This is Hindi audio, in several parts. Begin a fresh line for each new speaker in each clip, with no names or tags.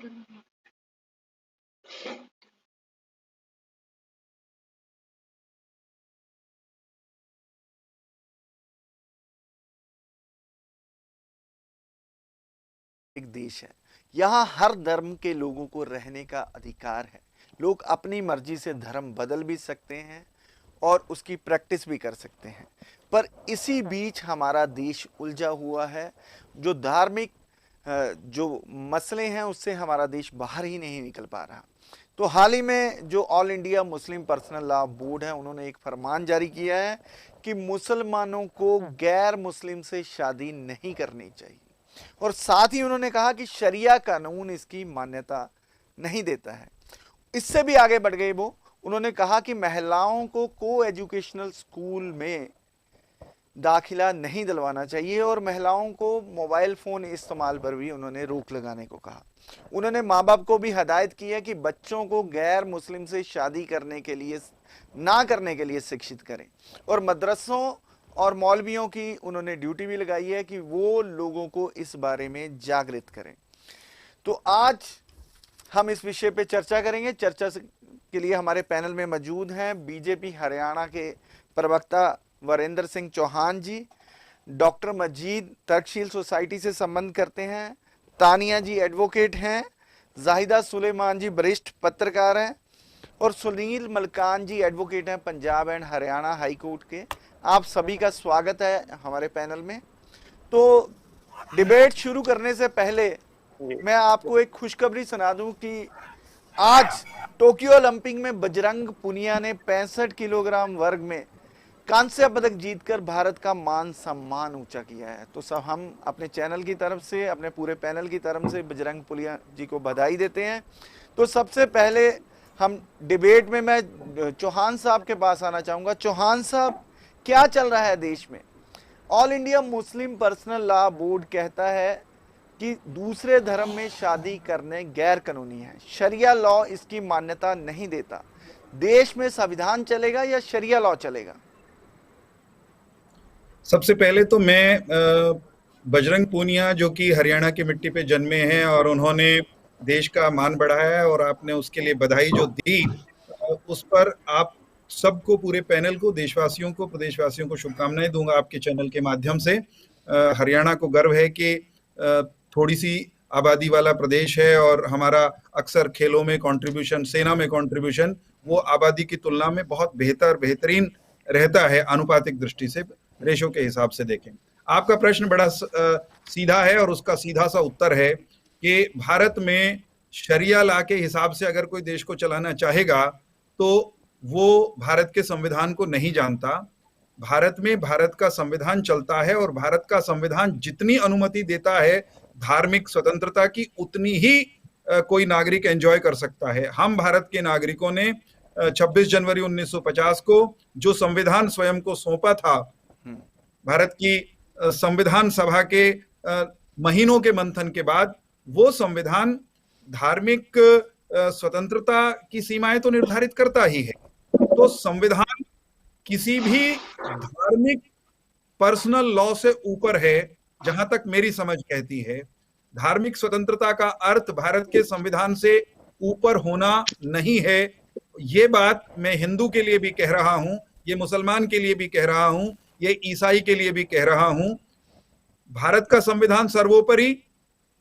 एक देश है। यहाँ हर धर्म के लोगों को रहने का अधिकार है। लोग अपनी मर्जी से धर्म बदल भी सकते हैं और उसकी प्रैक्टिस भी कर सकते हैं। पर इसी बीच हमारा देश उलझा हुआ है। जो धार्मिक जो मसले हैं उससे हमारा देश बाहर ही नहीं निकल पा रहा। तो हाल ही में जो ऑल इंडिया मुस्लिम पर्सनल लॉ बोर्ड है, उन्होंने एक फरमान जारी किया है कि मुसलमानों को गैर मुस्लिम से शादी नहीं करनी चाहिए। और साथ ही उन्होंने कहा कि शरिया कानून इसकी मान्यता नहीं देता है। इससे भी आगे बढ़ गए वो, उन्होंने कहा कि महिलाओं को एजुकेशनल स्कूल में दाखिला नहीं दिलवाना चाहिए और महिलाओं को मोबाइल फ़ोन इस्तेमाल पर भी उन्होंने रोक लगाने को कहा। उन्होंने माँ बाप को भी हदायत की है कि बच्चों को गैर मुस्लिम से शादी करने के लिए ना करने के लिए शिक्षित करें और मदरसों और मौलवियों की उन्होंने ड्यूटी भी लगाई है कि वो लोगों को इस बारे में जागृत करें। तो आज हम इस विषय पे चर्चा करेंगे। चर्चा के लिए हमारे पैनल में मौजूद हैं बीजेपी हरियाणा के प्रवक्ता वरेंद्र सिंह चौहान जी, डॉक्टर मजीद तर्कशील सोसाइटी से संबंध करते हैं, तानिया जी एडवोकेट हैं, जाहिदा सुलेमान जी वरिष्ठ पत्रकार हैं और सुनील मलकान जी एडवोकेट हैं Punjab and Haryana high court के। आप सभी का स्वागत है हमारे पैनल में। तो डिबेट शुरू करने से पहले मैं आपको एक खुशखबरी सुना दूं कि आज टोक्यो ओलंपिक में बजरंग पुनिया ने 65 किलोग्राम वर्ग में कांस्य पदक जीतकर भारत का मान सम्मान ऊंचा किया है। तो सब हम अपने चैनल की तरफ से, अपने पूरे पैनल की तरफ से बजरंग पुनिया जी को बधाई देते हैं। तो सबसे पहले हम डिबेट में मैं चौहान साहब के पास आना चाहूंगा। चौहान साहब, क्या चल रहा है देश में? ऑल इंडिया मुस्लिम पर्सनल लॉ बोर्ड कहता है कि दूसरे धर्म में शादी करने गैर कानूनी है। शरिया लॉ इसकी मान्यता नहीं देता। देश में संविधान चलेगा या शरिया लॉ चलेगा?
सबसे पहले तो मैं बजरंग पूनिया जो कि हरियाणा की मिट्टी पे जन्मे हैं और उन्होंने देश का मान बढ़ाया है और आपने उसके लिए बधाई जो दी, उस पर आप सबको, पूरे पैनल को, देशवासियों को, प्रदेशवासियों को शुभकामनाएं दूंगा आपके चैनल के माध्यम से। हरियाणा को गर्व है कि थोड़ी सी आबादी वाला प्रदेश है और हमारा अक्सर खेलों में कंट्रीब्यूशन, सेना में कंट्रीब्यूशन, वो आबादी की तुलना में बहुत बेहतरीन रहता है अनुपातिक दृष्टि से, रेशो के हिसाब से देखें। आपका प्रश्न बड़ा सीधा है और उसका सीधा सा उत्तर है कि भारत में शरिया लॉ के हिसाब से अगर कोई देश को चलाना चाहेगा तो वो भारत के संविधान को नहीं जानता। भारत में भारत का संविधान चलता है और भारत का संविधान जितनी अनुमति देता है धार्मिक स्वतंत्रता की, उतनी ही कोई नागरिक एंजॉय कर सकता है। हम भारत के नागरिकों ने 26 जनवरी 1950 को जो संविधान स्वयं को सौंपा था, भारत की संविधान सभा के महीनों के मंथन के बाद, वो संविधान धार्मिक स्वतंत्रता की सीमाएं तो निर्धारित करता ही है। तो संविधान किसी भी धार्मिक पर्सनल लॉ से ऊपर है, जहां तक मेरी समझ कहती है। धार्मिक स्वतंत्रता का अर्थ भारत के संविधान से ऊपर होना नहीं है। ये बात मैं हिंदू के लिए भी कह रहा हूं, ये मुसलमान के लिए भी कह रहा हूं, ये ईसाई के लिए भी कह रहा हूं। भारत का संविधान सर्वोपरि,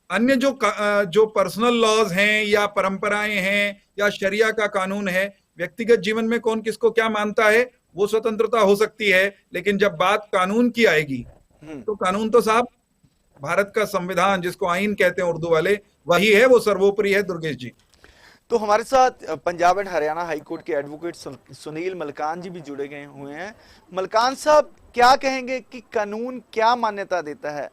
अन्य जो पर्सनल लॉज हैं या परंपराएं हैं या शरिया का कानून है, व्यक्तिगत जीवन में कौन किसको क्या मानता है वो स्वतंत्रता हो सकती है, लेकिन जब बात कानून की आएगी तो कानून तो साहब भारत का संविधान, जिसको आईन कहते हैं उर्दू वाले, वही है, वो सर्वोपरि है। दुर्गेश जी।
तो हमारे साथ Punjab and Haryana high court के एडवोकेट सुनील मलकान जी भी जुड़े गए हुए हैं। मलकान साहब, क्या कहेंगे कि कानून क्या मान्यता देता है?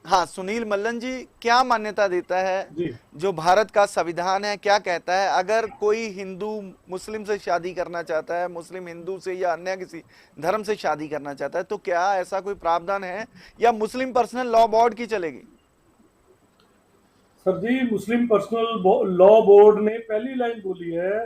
हाँ, सुनील मल्लन जी, क्या मान्यता देता है जो भारत का संविधान है? क्या कहता है अगर कोई हिंदू मुस्लिम से शादी करना चाहता है, मुस्लिम हिंदू से या अन्य किसी धर्म से शादी करना चाहता है, तो क्या ऐसा कोई प्रावधान है या मुस्लिम पर्सनल लॉ बोर्ड की चलेगी?
सर जी, मुस्लिम पर्सनल लॉ बोर्ड ने पहली लाइन बोली है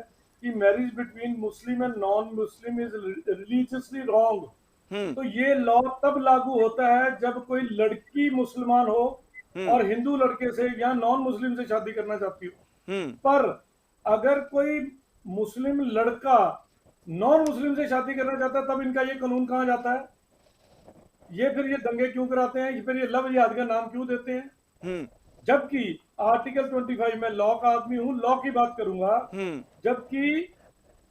कि marriage between Muslim and non Muslim is religiously wrong. तो ये लॉ तब लागू होता है जब कोई लड़की मुसलमान हो और हिंदू लड़के से या नॉन मुस्लिम से शादी करना चाहती हो, पर अगर कोई मुस्लिम लड़का नॉन मुस्लिम से शादी करना चाहता है, तब इनका ये कानून कहाँ जाता है? ये फिर ये दंगे क्यों कराते हैं? फिर ये लव जिहाद का नाम क्यों देते हैं? जबकि आर्टिकल 25 में लॉ का आदमी हूं, लॉ की बात करूंगा, जबकि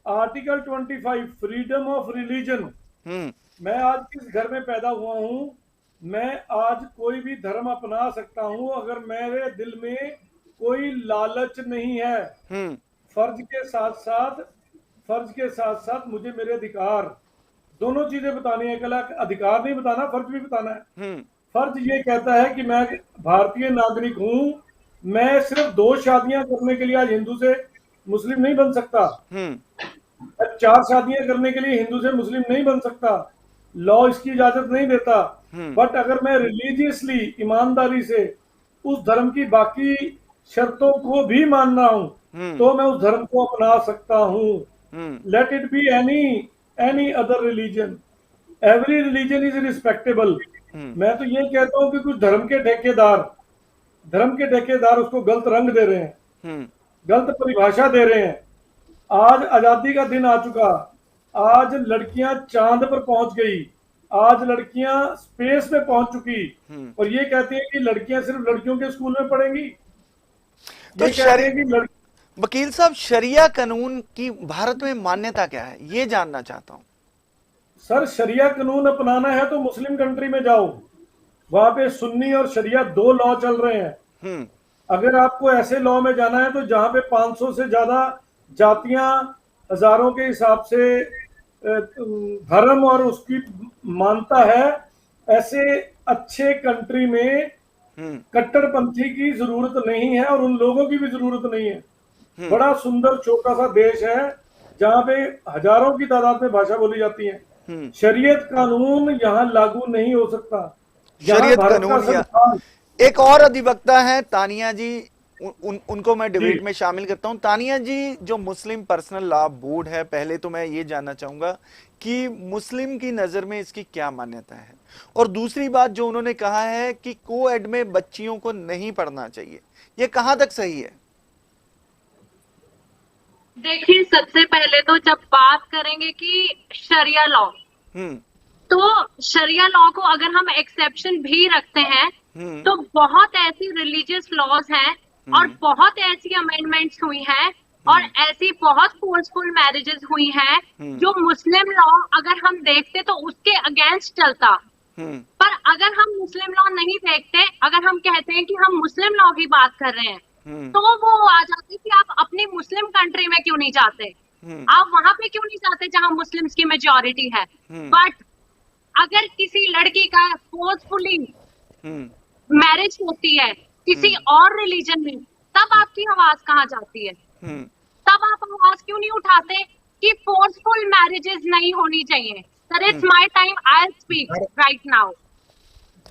आर्टिकल 25 फ्रीडम ऑफ रिलीजन, मैं आज किस घर में पैदा हुआ हूं, मैं आज कोई भी धर्म अपना सकता हूं अगर मेरे दिल में कोई लालच नहीं है। फर्ज के साथ साथ मुझे मेरे अधिकार, दोनों चीजें बतानी है। कल अधिकार नहीं बताना, फर्ज भी बताना है। फर्ज ये कहता है कि मैं भारतीय नागरिक हूं, मैं सिर्फ 2 शादियां करने के लिए आज हिंदू से मुस्लिम नहीं बन सकता, 4 शादियां करने के लिए हिंदू से मुस्लिम नहीं बन सकता, लॉ इसकी इजाजत नहीं देता। बट अगर मैं रिलीजियसली, ईमानदारी से उस धर्म की बाकी शर्तों को भी मान रहा हूं, तो मैं उस धर्म को अपना सकता हूं। Let it be any other religion, every religion is respectable. मैं तो ये कहता हूं कि कुछ धर्म के ठेकेदार उसको गलत रंग दे रहे हैं, गलत परिभाषा दे रहे हैं। आज आजादी का दिन आ चुका, आज लड़कियां चांद पर पहुंच गई, आज लड़कियां स्पेस में पहुंच चुकी, और ये कहती हैं कि लड़कियां सिर्फ लड़कियों के स्कूल में पढ़ेंगी।
तो वकील साहब, शरिया कानून की भारत में मान्यता क्या है, ये जानना चाहता हूं।
सर, शरिया कानून अपनाना है तो मुस्लिम कंट्री में जाओ, वहां पे सुन्नी और शरिया 2 लॉ चल रहे हैं। अगर आपको ऐसे लॉ में जाना है तो जहां पे 500 से ज्यादा जातियां हजारों के हिसाब से धर्म और उसकी मानता है, ऐसे अच्छे कंट्री में कट्टरपंथी की जरूरत नहीं है और उन लोगों की भी जरूरत नहीं है। बड़ा सुंदर छोटा सा देश है जहां पे हजारों की तादाद में भाषा बोली जाती है। शरीयत कानून यहाँ लागू नहीं हो सकता।
शरीयत कानून एक और अधिवक्ता है तानिया जी, उनको मैं डिबेट में शामिल करता हूं। तानिया जी, जो मुस्लिम पर्सनल लॉ बोर्ड है, पहले तो मैं ये जानना चाहूंगा कि मुस्लिम की नजर में इसकी क्या मान्यता है, और दूसरी बात जो उन्होंने कहा है कि कोएड में बच्चियों को नहीं पढ़ना चाहिए, ये कहां तक सही है?
देखिए, सबसे पहले तो जब बात करेंगे कि शरिया लॉ, तो शरिया लॉ को अगर हम एक्सेप्शन भी रखते हैं तो बहुत ऐसी रिलीजियस लॉज हैं और बहुत ऐसी अमेंडमेंट्स हुई हैं और ऐसी बहुत फोर्सफुल मैरिजेस हुई हैं जो मुस्लिम लॉ अगर हम देखते तो उसके अगेंस्ट चलता। पर अगर हम मुस्लिम लॉ नहीं देखते, अगर हम कहते हैं कि हम मुस्लिम लॉ की बात कर रहे हैं, तो वो आ जाते कि आप अपनी मुस्लिम कंट्री में क्यों नहीं जाते, आप वहां पे क्यों नहीं जाते जहां मुस्लिम्स की मेजॉरिटी है। बट अगर किसी लड़की का फोर्सफुली मैरिज होती है किसी और रिलीजन में, तब आपकी आवाज कहाँ जाती है? तब आप आवाज क्यों नहीं उठाते कि फोर्सफुल मैरिजेस नहीं होनी चाहिए? Sir, it's my time, I will speak right now.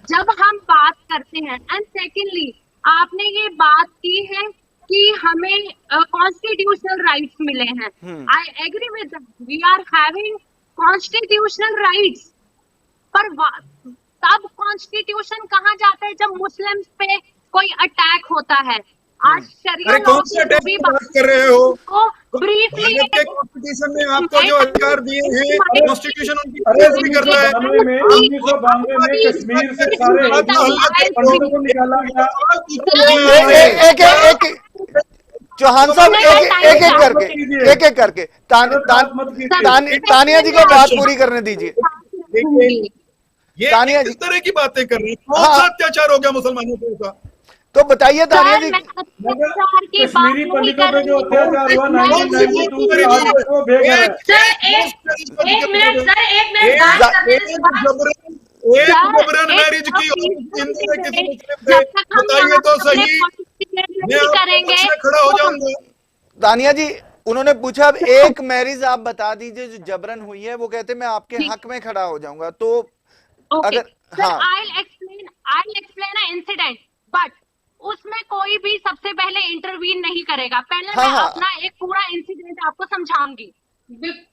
जब हम बात करते हैं, एंड सेकेंडली आपने ये बात की है कि हमें कॉन्स्टिट्यूशनल राइट्स मिले हैं, I agree with that, we are having constitutional rights, पर तब कॉन्स्टिट्यूशन कहाँ जाता है जब मुस्लिम्स पे कोई अटैक होता है। आज शरिया
कौन से अटैक की बात कर रहे हो?
ब्रीफली
भारत के कॉन्स्टिट्यूशन ने आपको जो अधिकार दिए हैं, कॉन्स्टिट्यूशन उनकी पूरी भी करता है।
1992 में कश्मीर से सारे पंडितों को निकाला गया।
चौहान साहब, एक एक करके तानिया जी को बात पूरी करने दीजिए।
ये किस तरह की बातें कर रहे हैं? कौन सा अत्याचार हो गया मुसलमानों के ऊपर?
तो बताइए तानिया जी।
कश्मीरी पंडितों पे जो अत्याचार हुआ 1992
जबरन मैरिज की हिंदू ने किसी मुस्लिम से, बताइए तो सही, मैं आपके खड़ा हो जाऊंगा।
तानिया जी, उन्होंने पूछा अब एक मैरिज आप बता दीजिए जो जबरन हुई है, वो कहते मैं आपके हक में खड़ा हो जाऊंगा। तो अगर
I'll explain an incident, but उसमें कोई भी सबसे पहले इंटरवीन नहीं करेगा। पहले मैं अपना एक पूरा इंसिडेंट आपको समझाऊंगी।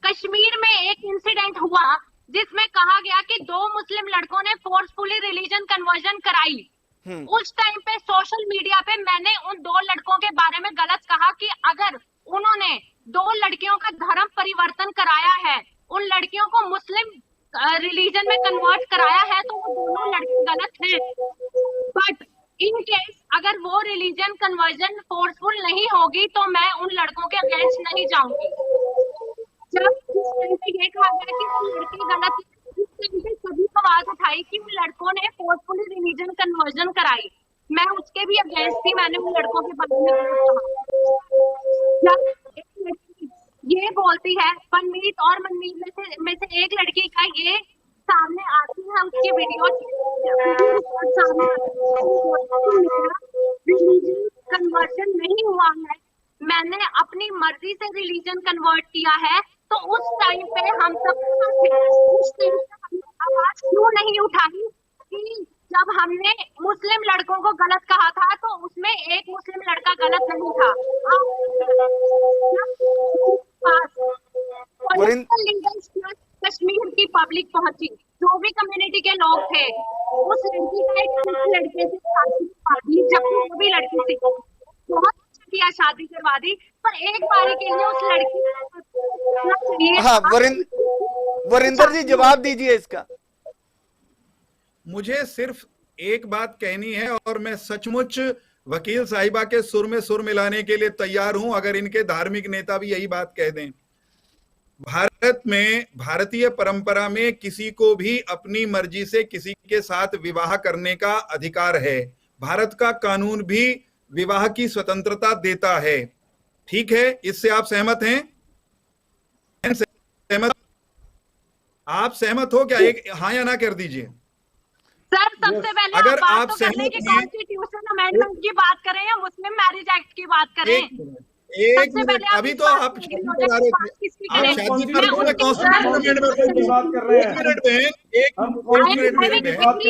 कश्मीर में एक इंसिडेंट हुआ जिसमें कहा गया कि 2 मुस्लिम लड़कों ने फोर्सफुली रिलीजन कन्वर्जन कराई, उस टाइम पे सोशल मीडिया पे मैंने उन 2 लड़कों के बारे में गलत कहा कि अगर उन्होंने 2 लड़कियों का धर्म परिवर्तन कराया है, उन लड़कियों को मुस्लिम रिलीजन में कन्वर्ट कराया है, तो वो दोनों लड़की गलत है। बट इन केस अगर वो रिलीजन कन्वर्जन फोर्सफुल नहीं होगी तो मैं उन लड़कों के अगेंस्ट नहीं जाऊंगी। जब इस टाइम पे ये कहा गया कि वो लड़की गलत है, इस टाइम पे सभी आवाज उठाई कि उन लड़कों ने फोर्सफुली रिलीजन कन्वर्जन कराई, मैं उसके भी अगेंस्ट थी, मैंने उन लड़कों के बारे में कहा। जब एक लड़की ये बोलती है, मनमीत और मनमीत में से एक लड़की का ये सामने आती है, उसकी वीडियो सामने रिलीजन कन्वर्जन नहीं हुआ है, मैंने अपनी मर्जी से रिलीजन कन्वर्ट किया है, तो उस टाइम पे हम सब उस टाइम पे आवाज क्यों नहीं उठाई कि जब हमने मुस्लिम लड़कों को गलत कहा था तो उसमें एक मुस्लिम लड़का गलत नहीं था। कश्मीर की पब्लिक पहुंची, जो भी कम्युनिटी के लोग थे, उस लड़की का एक लड़के से शादी, जब वो भी लड़की थी, बहुत अच्छा किया, शादी करवा दी, पर एक बारी के लिए उस लड़की
हाँ, वरिंदर जी जवाब दीजिए इसका।
मुझे सिर्फ एक बात कहनी है और मैं सचमुच वकील साहिबा के सुर में सुर मिलाने के लिए तैयार हूं अगर इनके धार्मिक नेता भी यही बात कह दें। भारत में, भारतीय परंपरा में किसी को भी अपनी मर्जी से किसी के साथ विवाह करने का अधिकार है। भारत का कानून भी विवाह की स्वतंत्रता देता है। ठीक है, इससे आप सहमत हैं? सहमत? आप सहमत हो क्या? एक हाँ या ना कर दीजिए।
सर, सबसे पहले
अगर
आप तो कर लें कि कॉन्स्टिट्यूशन अमेंडमेंट की बात करें या मुस्लिम मैरिज एक्ट की बात करें।
एक मिनट, अभी तो आप शादी पर आ रहे थे, आप शादी पर कॉन्स्टिट्यूशन अमेंडमेंट की बात कर रहे हैं। एक मिनट बहन, एक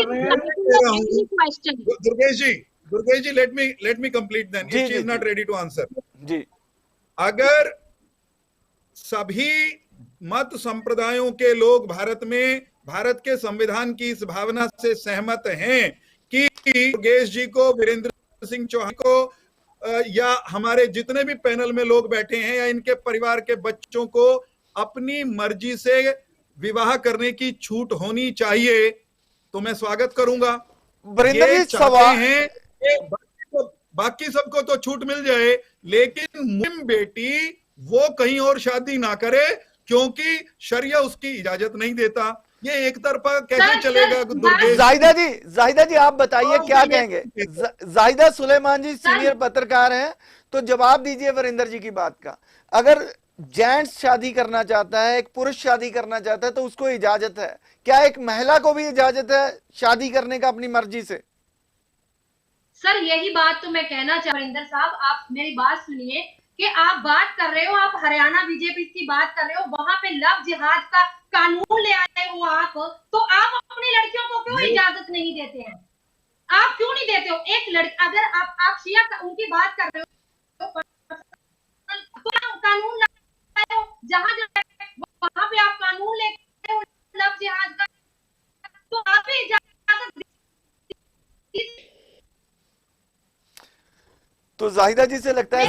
minute Durgesh ji, let me complete then, if she is not ready to answer.
जी,
अगर सभी मत संप्रदायों के लोग भारत में भारत के संविधान की इस भावना से सहमत हैं कि दुर्गेश जी को, वीरेंद्र सिंह चौहान को, या हमारे जितने भी पैनल में लोग बैठे हैं या इनके परिवार के बच्चों को अपनी मर्जी से विवाह करने की छूट होनी चाहिए, तो मैं स्वागत करूंगा। ये चाहते हैं कि बाकी सबको तो छूट मिल जाए, लेकिन मुस्लिम बेटी वो कहीं और शादी ना करे क्योंकि शरिया उसकी इजाजत नहीं देता। ये एक तरफा कैसे चलेगा?
जाहिदा जी आप बताइए क्या कहेंगे? जाहिदा सुलेमान जी सीनियर पत्रकार हैं, तो जवाब दीजिए वरिंदर जी की बात का। अगर जेंट्स शादी करना चाहता है, एक पुरुष शादी करना चाहता है, तो उसको इजाजत है, क्या एक महिला को भी इजाजत है शादी करने का अपनी मर्जी से?
सर, यही बात तो मैं कहना चाह वरिंदर साहब, आप मेरी बात सुनिए कि आप बात कर रहे हो, आप हरियाणा बीजेपी की बात कर रहे हो, वहां पे लव जिहाद का कानून ले आए हो आप, तो आप अपनी लड़कियों को क्यों इजाजत नहीं देते हैं? आप क्यों नहीं देते हो? एक लड़की, अगर आप शिया उनकी बात कर रहे हो तो कानून लाए हो, जहां वहां पे आप कानून लेके हो लव जिहाद का, तो आप भी इजाजत।
तो जाहिदा जी से लगता है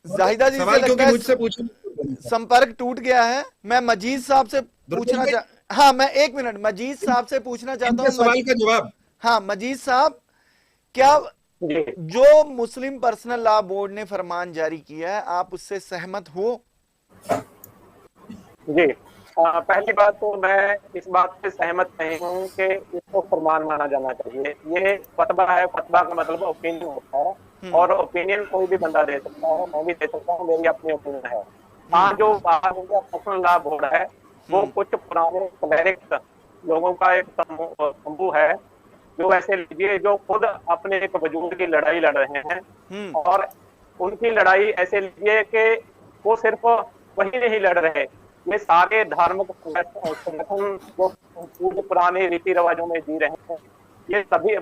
जाहिदा जी से लगता है
मुझसे पूछो,
संपर्क टूट गया है। मैं मजीद साहब से पूछना हाँ, मैं एक मिनट मजीद साहब से पूछना चाहता हूँ
सवाल का जवाब।
हाँ मजीद साहब, क्या जो मुस्लिम पर्सनल लॉ बोर्ड ने फरमान जारी किया है, आप उससे सहमत हो?
जी, पहली बात तो मैं इस बात से सहमत नहीं हूँ कि इसको फरमान माना जाना चाहिए। ये फतवा है, फतवा का मतलब ओपिनियन होता है, और ओपिनियन कोई भी बंदा दे सकता है, मैं भी दे सकता हूँ, मेरी अपनी ओपिनियन है। हाँ, जो पर्सनल लॉ बोर्ड है वो कुछ पुराने क्लरिक लोगों का एक समूह है, जो ऐसे लीजिए जो खुद अपने एक वजूद की लड़ाई लड़ रहे हैं, और उनकी लड़ाई ऐसे लीजिए कि वो सिर्फ वही नहीं लड़ रहे, ये सारे धार्मिक संगठन जो पूरे पुराने रीति रिवाजों में जी रहे हैं, ये सभी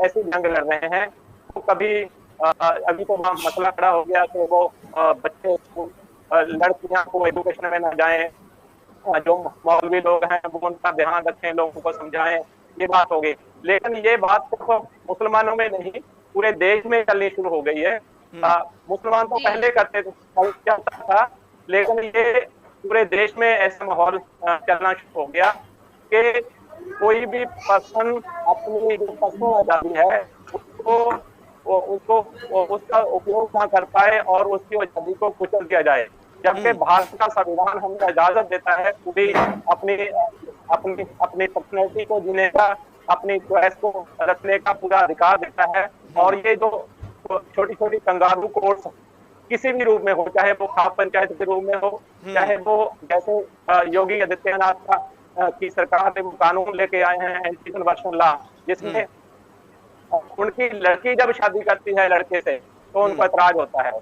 ऐसी जंग लड़ रहे हैं। तो कभी अभी तो मसला खड़ा हो गया कि वो बच्चे लड़कियां को एजुकेशन में न जाएं, जो मौलवी लोग हैं वो उनका ध्यान रखें, लोगों को समझाएं, ये बात हो गई। लेकिन ये बात तो मुसलमानों में नहीं, पूरे देश में चलनी शुरू हो गई है। मुसलमान तो पहले करते थे, चलता था, लेकिन ये पूरे देश में ऐसा माहौल चलना शुरू हो गया कि कोई भी पर्सन अपनी जो पर्सनल आजादी है उसको उसका उपयोग ना कर पाए और उसकी आजादी को कुचल दिया जाए। जबकि भारत का संविधान हमें इजाजत देता है पूरी अपनी अपनी अपनी पर्सनैलिटी को जीने का, अपनी चॉइस को रखने का पूरा अधिकार देता है। और ये जो छोटी छोटी कंगारू कोर्ट्स किसी भी रूप में हो, चाहे वो खाप पंचायत के रूप में हो, चाहे वो जैसे योगी आदित्यनाथ का की सरकार ने कानून लेके आए हैं एंटी कन्वर्शन लॉ, जिसमें उनकी लड़की जब शादी करती है लड़के से तो उनको ऐतराज होता है।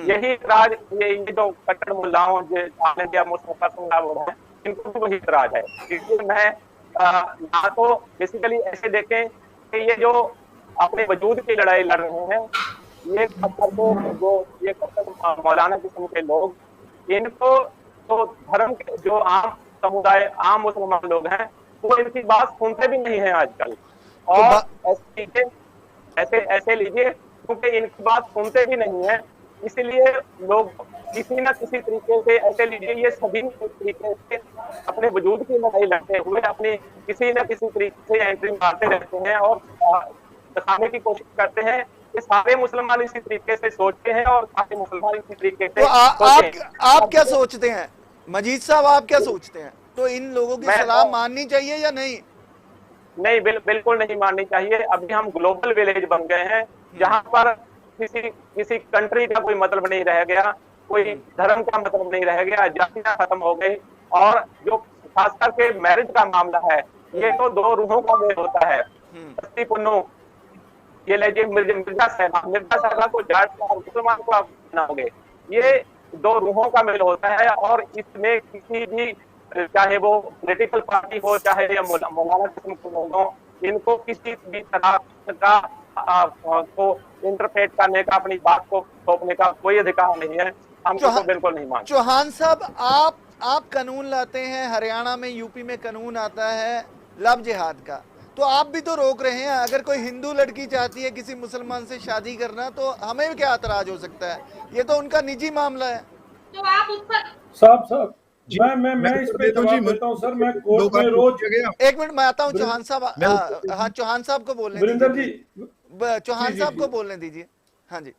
यही ऐतराज ये जो कट्टर मुल्लाओं जो इनको भी वही ऐतराज है। इसलिए मैं ना तो बेसिकली ऐसे देखें कि ये जो अपने वजूद की लड़ाई लड़ रहे हैं, ये मौलाना किस्म के लोग, इनको तो धर्म के जो आम समुदाय, आम मुसलमान लोग हैं, वो इनकी बात सुनते भी नहीं है आजकल। और ऐसे लीजिए क्योंकि इनकी बात सुनते भी नहीं है, इसलिए लोग किसी न किसी तरीके से, ऐसे लीजिए ये सभी तरीके से अपने वजूद की लड़ाई लड़ते हुए अपनी किसी न किसी तरीके से एंट्री मारते रहते हैं और दिखाने की कोशिश करते हैं कि सारे मुसलमान इसी तरीके से सोचते हैं और सारे मुसलमान इसी तरीके से।
तो आप क्या सोचते हैं मजीद साहब, आप क्या सोचते हैं? तो इन लोगों की सलाह माननी चाहिए या नहीं?
नहीं, बिल्कुल नहीं माननी चाहिए। अभी हम ग्लोबल विलेज बन गए हैं जहां पर किसी कंट्री का कोई मतलब नहीं रह गया, कोई धर्म का मतलब नहीं रह गया, जातियां खत्म हो गई। और जो खास करके मैरिज का मामला है, ये तो दो रूहों का मेल होता है। सस्ती पुन्नू, ये लीजिए मिर्जा साहबा को जाट को और मुसलमान को आप बनाओगे, ये दो रूहों का मेल होता है। और इसमें किसी भी, चाहे वो पॉलिटिकल पार्टी हो, चाहे या मौलाना किस्म के लोग हों, इनको किसी भी तरह का को इंटरप्रेट करने का, अपनी बात को थोपने का कोई अधिकार नहीं है। हम इसको बिल्कुल नहीं मानते।
चौहान साहब, आप कानून लाते हैं, हरियाणा में, यूपी में कानून आता है लव जिहाद का, तो आप भी तो रोक रहे हैं। अगर कोई हिंदू लड़की चाहती है किसी मुसलमान से शादी करना, तो हमें क्या एतराज हो सकता है? ये तो उनका निजी मामला है।
तो आप उस पर
साहब मैं इस पे जवाब देता हूँ सर। मैं कोर्ट में रोज,
एक मिनट मैं आता हूँ चौहान साहब। हाँ, चौहान साहब को बोलने दीजिए, चौहान साहब को बोलने दीजिए। हाँ जी,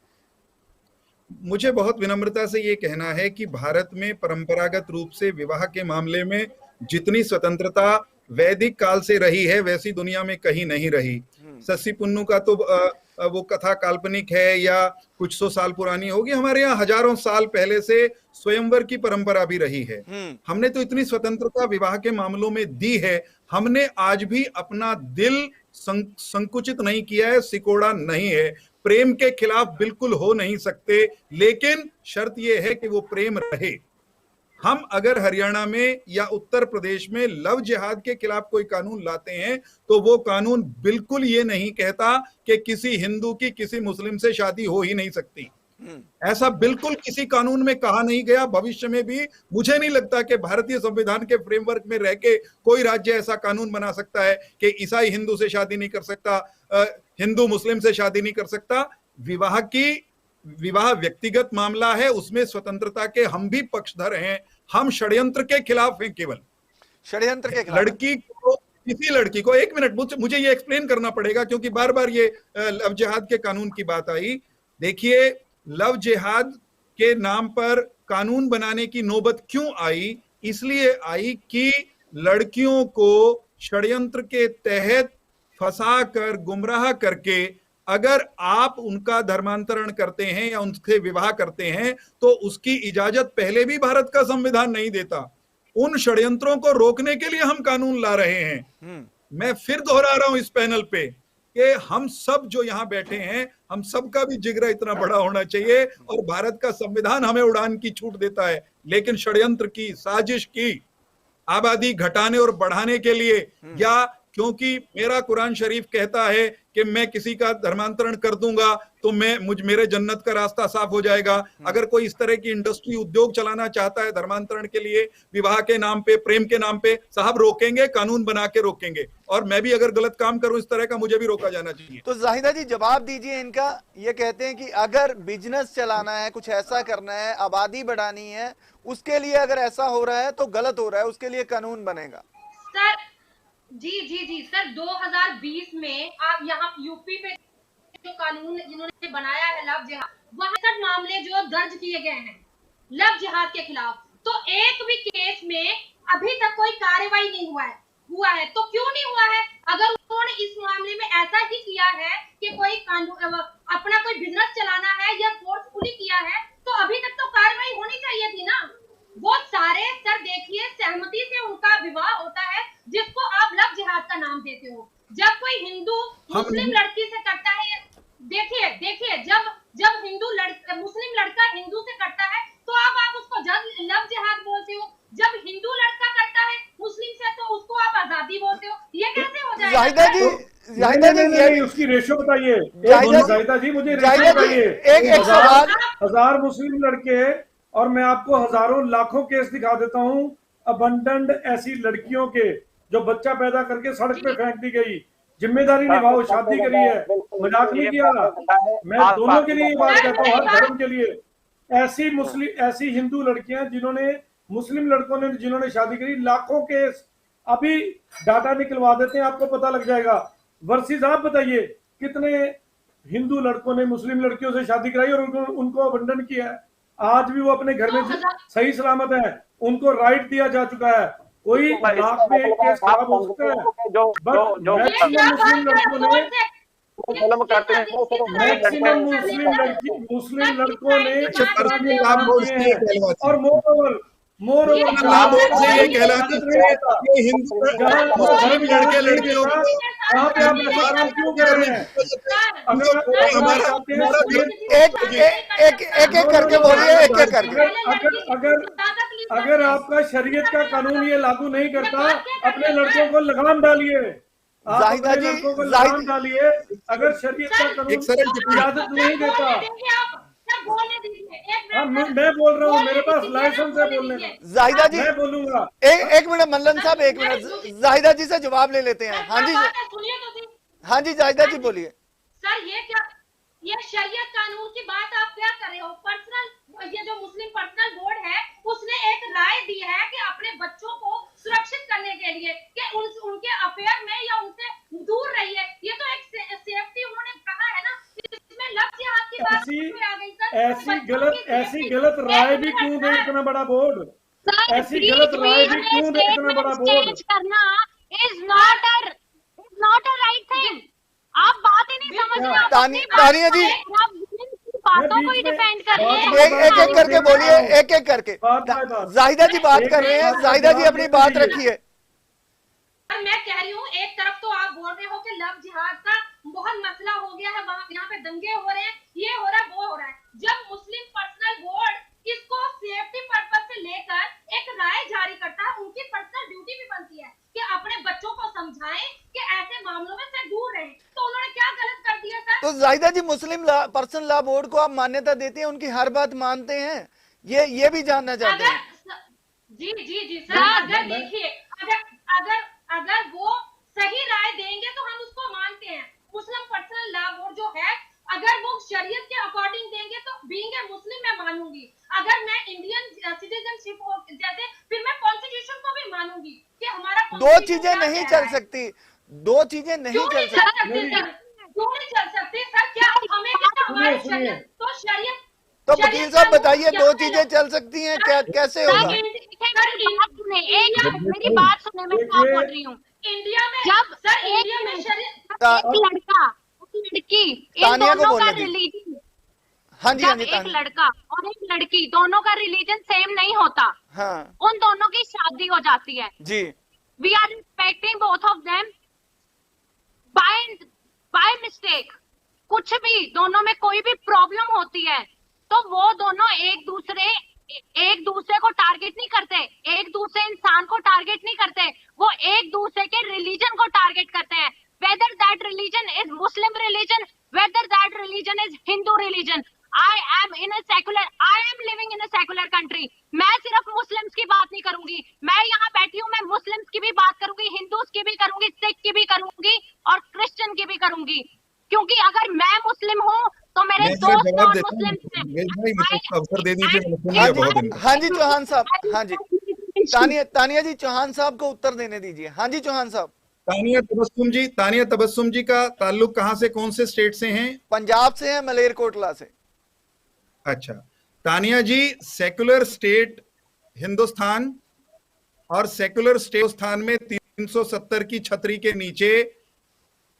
मुझे बहुत विनम्रता से ये कहना है कि भारत में परंपरागत रूप से विवाह के मामले में जितनी स्वतंत्रता वैदिक काल से रही है, वैसी दुनिया में कहीं नहीं रही। सस्सी पुन्नू का तो वो कथा काल्पनिक है या कुछ 100 साल पुरानी होगी, हमारे यहाँ हजारों साल पहले से स्वयंवर की परंपरा भी रही है। हमने तो इतनी स्वतंत्रता विवाह के मामलों में दी है, हमने आज भी अपना दिल संकुचित नहीं किया है, सिकोड़ा नहीं है। प्रेम के खिलाफ बिल्कुल हो नहीं सकते, लेकिन शर्त यह है कि वो प्रेम रहे। हम अगर हरियाणा में या उत्तर प्रदेश में लव जिहाद के खिलाफ कोई कानून लाते हैं, तो वो कानून बिल्कुल ये नहीं कहता कि किसी हिंदू की किसी मुस्लिम से शादी हो ही नहीं सकती। ऐसा बिल्कुल किसी कानून में कहा नहीं गया, भविष्य में भी मुझे नहीं लगता कि भारतीय संविधान के फ्रेमवर्क में रह के कोई राज्य ऐसा कानून बना सकता है कि ईसाई हिंदू से शादी नहीं कर सकता, हिंदू मुस्लिम से शादी नहीं कर सकता। विवाह व्यक्तिगत मामला है, उसमें स्वतंत्रता के हम भी पक्षधर हैं। हम षड्यंत्र के खिलाफ हैं, केवल
षड्यंत्र के खिलाफ।
लड़की को, किसी लड़की को, एक मिनट मुझे ये एक्सप्लेन करना पड़ेगा क्योंकि बार बार ये लव जिहाद के कानून की बात आई। देखिए, लव जिहाद के नाम पर कानून बनाने की नौबत क्यों आई? इसलिए आई कि लड़कियों को षड्यंत्र के तहत फंसा कर, गुमराह करके अगर आप उनका धर्मांतरण करते हैं या उनसे विवाह करते हैं, तो उसकी इजाजत पहले भी भारत का संविधान नहीं देता। उन षड्यंत्रों को रोकने के लिए हम कानून ला रहे हैं। मैं फिर दोहरा रहा हूं इस पैनल पे कि हम सब जो यहां बैठे हैं, हम सबका भी जिगरा इतना बड़ा होना चाहिए और भारत का संविधान हमें उड़ान की छूट देता है, लेकिन षड्यंत्र की, साजिश की, आबादी घटाने और बढ़ाने के लिए या क्योंकि मेरा कुरान शरीफ कहता है कि मैं किसी का धर्मांतरण कर दूंगा तो मेरे जन्नत का रास्ता साफ हो जाएगा। अगर कोई इस तरह की इंडस्ट्री उद्योग चलाना चाहता है धर्मांतरण के लिए, विवाह के नाम पे, प्रेम के नाम पे, साहब रोकेंगे, कानून बना के रोकेंगे। और मैं भी अगर गलत काम करूं इस तरह का, मुझे भी रोका जाना चाहिए।
तो जाहिदा जी जवाब दीजिए इनका। ये कहते हैं कि अगर बिजनेस चलाना है, कुछ ऐसा करना है, आबादी बढ़ानी है, उसके लिए अगर ऐसा हो रहा है तो गलत हो रहा है, उसके लिए कानून बनेगा।
सर जी सर, 2020 में आप यहाँ यूपी पे जो कानून जिन्होंने बनाया है लव जिहाद, वहां तक मामले जो दर्ज किए गए हैं लव जिहाद के खिलाफ, तो एक भी केस में अभी तक कोई कार्रवाई नहीं हुआ है। तो क्यों नहीं हुआ है? अगर उन्होंने इस मामले में ऐसा ही किया है कि कोई कानून अपना कोई बिजनेस चलाना है या फोर्सफुली किया है, तो अभी तक तो कार्रवाई होनी चाहिए थी ना। वो सारे सर देखिए, सहमति से उनका विवाह होता है, जिसको आप लव जिहाद का नाम देते हो। जब कोई हिंदू मुस्लिम लड़की से करता है, देखिए जब मुस्लिम लड़का हिंदू से करता है तो आप उसको लव जिहाद बोलते हो। जब हिंदू लड़का करता है मुस्लिम से तो उसको आप आजादी बोलते हो। ये कैसे हो जाएगा?
जाहिदा जी
नहीं, उसकी रेशो बताइए जाहिदा जी, मुझे रेशो बताइए।
एक सवाल,
1000 मुस्लिम लड़के, और मैं आपको हजारों लाखों केस दिखा देता हूँ अबंडन्ड ऐसी लड़कियों के जो बच्चा पैदा करके सड़क पे फेंक दी गई। जिम्मेदारी निभाओ, शादी करी है, मजाक नहीं किया। मैं दोनों के लिए बात कहता हूँ, हर धर्म के लिए। ऐसी हिंदू लड़कियां जिन्होंने, मुस्लिम लड़कों ने जिन्होंने शादी करी, लाखों केस अभी डाटा निकलवा देते हैं, आपको पता लग जाएगा। वर्सेस आप बताइए कितने हिंदू लड़कों ने मुस्लिम लड़कियों से शादी कराई और उनको अबंडन किया है। आज भी वो अपने घर में सही सलामत है, उनको राइट दिया जा चुका है। कोई लाख में एक केस खराब हो सकता है, बट मैक्सिमम मुस्लिम लड़कों ने मुस्लिम लड़कों ने और मोर
ये कहलाता है हिंदू लड़के लड़कियों
क्यों कर रहे हैं?
एक करके बोलिए, एक करके।
अगर आपका शरीयत का कानून ये लागू नहीं करता, अपने लड़कों को लगाम डालिए।
जाहिदा जी,
लगाम डालिए। अगर शरीयत का कानून इजाजत नहीं देता, मैं बोल रहा हूँ, मेरे पास लाइसेंस है बोलने का।
जाहिदा जी
मैं बोलूंगा।
एक मिनट मल्लन साहब, एक मिनट जाहिदा जी से जवाब ले लेते हैं। हाँ जी जाहिदा जी बोलिए।
सर ये शरीयत कानून की बात आप क्या कर रहे हो? पर्सनल, ये जो मुस्लिम पर्सनल बोर्ड है उसने एक राय दी है कि अपने बच्चों को सुरक्षित करने के लिए कि उनके अफेयर में या उनसे दूर रहिए। ये तो एक सेफ्टी उन्होंने कहा है ना। इसमें लव जिहाद की बात आ गई सर।
ऐसी गलत राय भी क्यों दे इतना बड़ा बोर्ड? ऐसी गलत राय भी क्यों दे इतना बड़ा बोर्ड?
करना is not a right thing. आप बात ही नहीं समझ रहे।
तानिया जी
बातों को ही डिपेंड कर रहे हैं।
एक करके बोलिए, एक करके। जाहिदा जी बात कर रहे हैं, जाहिदा जी अपनी बात रखिए।
मैं कह रही हूँ, एक तरफ तो आप बोल रहे हो कि लव जिहाद का बहुत मसला हो गया है, वहाँ यहाँ पे दंगे हो रहे हैं, ये हो रहा है, वो हो रहा है। जब मुस्लिम पर्सनल बोर्ड इसको सेफ्टी पर्पस से लेकर एक राय जारी करता है, उनकी पर्सनल ड्यूटी भी बनती है कि अपने बच्चों को समझाएं कि ऐसे मामलों में से दूर रहें। तो उन्होंने क्या गलत कर दिया सर?
तो जाहिदा जी मुस्लिम पर्सनल लॉ बोर्ड को आप मान्यता देती हैं, उनकी हर बात मानते हैं? ये भी जानना चाहते हैं।
जी सर, अगर देखिए, अगर वो सही राय देंगे तो हम उसको मानते हैं। मुस्लिम पर्सनल लॉ बोर्ड जो है, अगर वो शरीयत के अकॉर्डिंग देंगे तो बीइंग ए मुस्लिम मैं मानूंगी। अगर मैं इंडियन सिटीजनशिप हो जैसे, फिर मैं कॉन्स्टिट्यूशन को भी मानूंगी कि हमारा
दो चीजें नहीं चल सकती, दो चीजें नहीं चल सकती।
क्यों नहीं चल सकती सर? क्या हमें क्या हमारी शरीयत तो शरीयत
तो वकील साहब बताइए, दो चीजें चल सकती हैं, क्या कैसे होगा?
मेरी बात सुने, मैं क्या बोल रही हूँ।
इंडिया में
जब
सर इंडिया में शरीयत,
एक लड़का लड़की, इन दोनों का रिलीजन,
हाँ जी,
जब एक लड़का और एक लड़की दोनों का रिलीजन सेम नहीं होता,
हाँ,
उन दोनों की शादी हो जाती है
जी।
We are respecting both of them by mistake. कुछ भी दोनों में कोई भी प्रॉब्लम होती है तो वो दोनों एक दूसरे एक दूसरे को टारगेट नहीं करते, एक दूसरे इंसान को टारगेट नहीं करते, वो एक दूसरे के रिलीजन को टारगेट करते हैं। Whether that religion is Muslim religion, whether that religion is Hindu religion. I am living in a secular country. मैं सिर्फ मुस्लिम्स की बात नहीं करूंगी, मैं यहाँ बैठी हूँ, मैं मुस्लिम्स की भी बात करूंगी, हिंदूज की भी करूंगी, सिख की भी करूंगी और क्रिश्चियन की भी करूंगी, क्योंकि अगर मैं मुस्लिम हूँ तो मेरे दोस्त और मुस्लिम
अवसर दे दीजिए।
हाँ जी चौहान साहब, हाँ जी तानिया जी चौहान साहब को उत्तर देने दीजिए। हाँ जी चौहान साहब।
तानिया तबस्सुम जी का ताल्लुक कहाँ से, कौन से स्टेट से हैं?
पंजाब से हैं, मलेरकोटला से।
अच्छा तानिया जी, सेकुलर स्टेट हिंदुस्तान और सेकुलर स्टेट हिंदुस्तान में 370 की छतरी के नीचे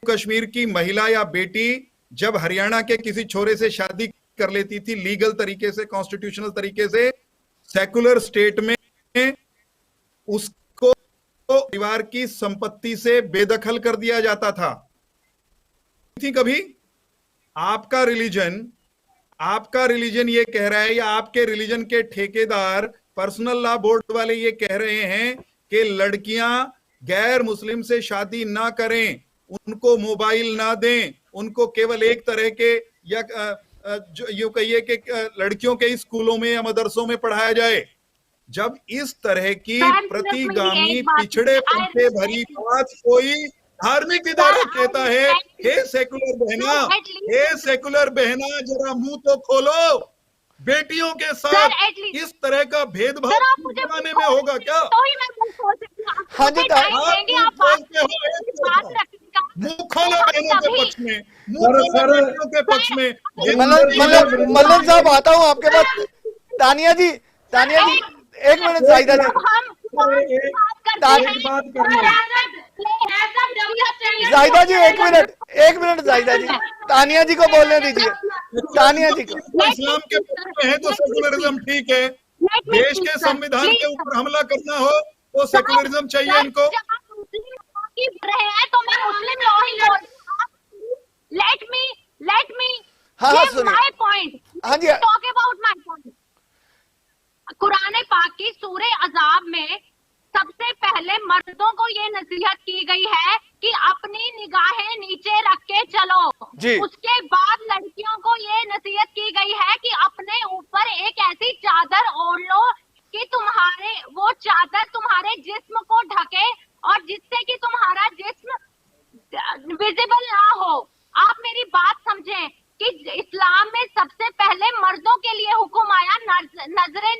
कश्मीर की महिला या बेटी जब हरियाणा के किसी छोरे से शादी कर लेती थी लीगल तरीके से, कॉन्स्टिट्यूशनल तरीके से, सेकुलर स्टेट में उसको परिवार की संपत्ति से बेदखल कर दिया जाता था। थी कभी आपका रिलीजन ये कह रहा है, या आपके रिलीजन के ठेकेदार पर्सनल लॉ बोर्ड वाले ये कह रहे हैं कि लड़कियां गैर मुस्लिम से शादी ना करें, उनको मोबाइल ना दें, उनको केवल एक तरह के या जो यूं कहिए कि लड़कियों के स्कूलों में या मदरसों में पढ़ाया जाए। जब इस तरह की प्रतिगामी पिछड़ेपन से भरी बात कोई धार्मिक इदारा कहता है, हे सेकुलर बहना जरा मुंह तो खोलो, बेटियों के साथ इस तरह का भेदभाव जमाने में होगा क्या?
हाँ जी
मुंह खोलो बहनों के पक्ष में, मुंह खोलो बेटियों के पक्ष में।
मल्लन साहब आता हूँ आपके पास। तानिया जी एक मिनट, जाहिदा जी एक मिनट जाहिदा जी, तानिया जी को बोलने दीजिए। तानिया जी को
इस्लाम के पक्ष में है तो सेकुलरिज्म ठीक है, देश के संविधान के ऊपर हमला करना हो तो सेकुलरिज्म चाहिए इनको।
तो मैं मुस्लिम लॉ ही लेट मी माय पॉइंट,
हाँ जी
talk about my point. Quran पाक की सूरे अज़ाब में सबसे पहले मर्दों को ये नसीहत की गई है कि अपनी निगाहें नीचे रख के चलो। उसके बाद लड़कियों को ये नसीहत की गई है कि अपने ऊपर एक ऐसी चादर ओढ़ लो कि तुम्हारे वो चादर तुम्हारे जिस्म को ढके और जिससे कि तुम्हारा जिस्म विजिबल ना हो। आप मेरी बात समझें कि इस्लाम में सबसे पहले मर्दों के लिए हुक्म आया नजरे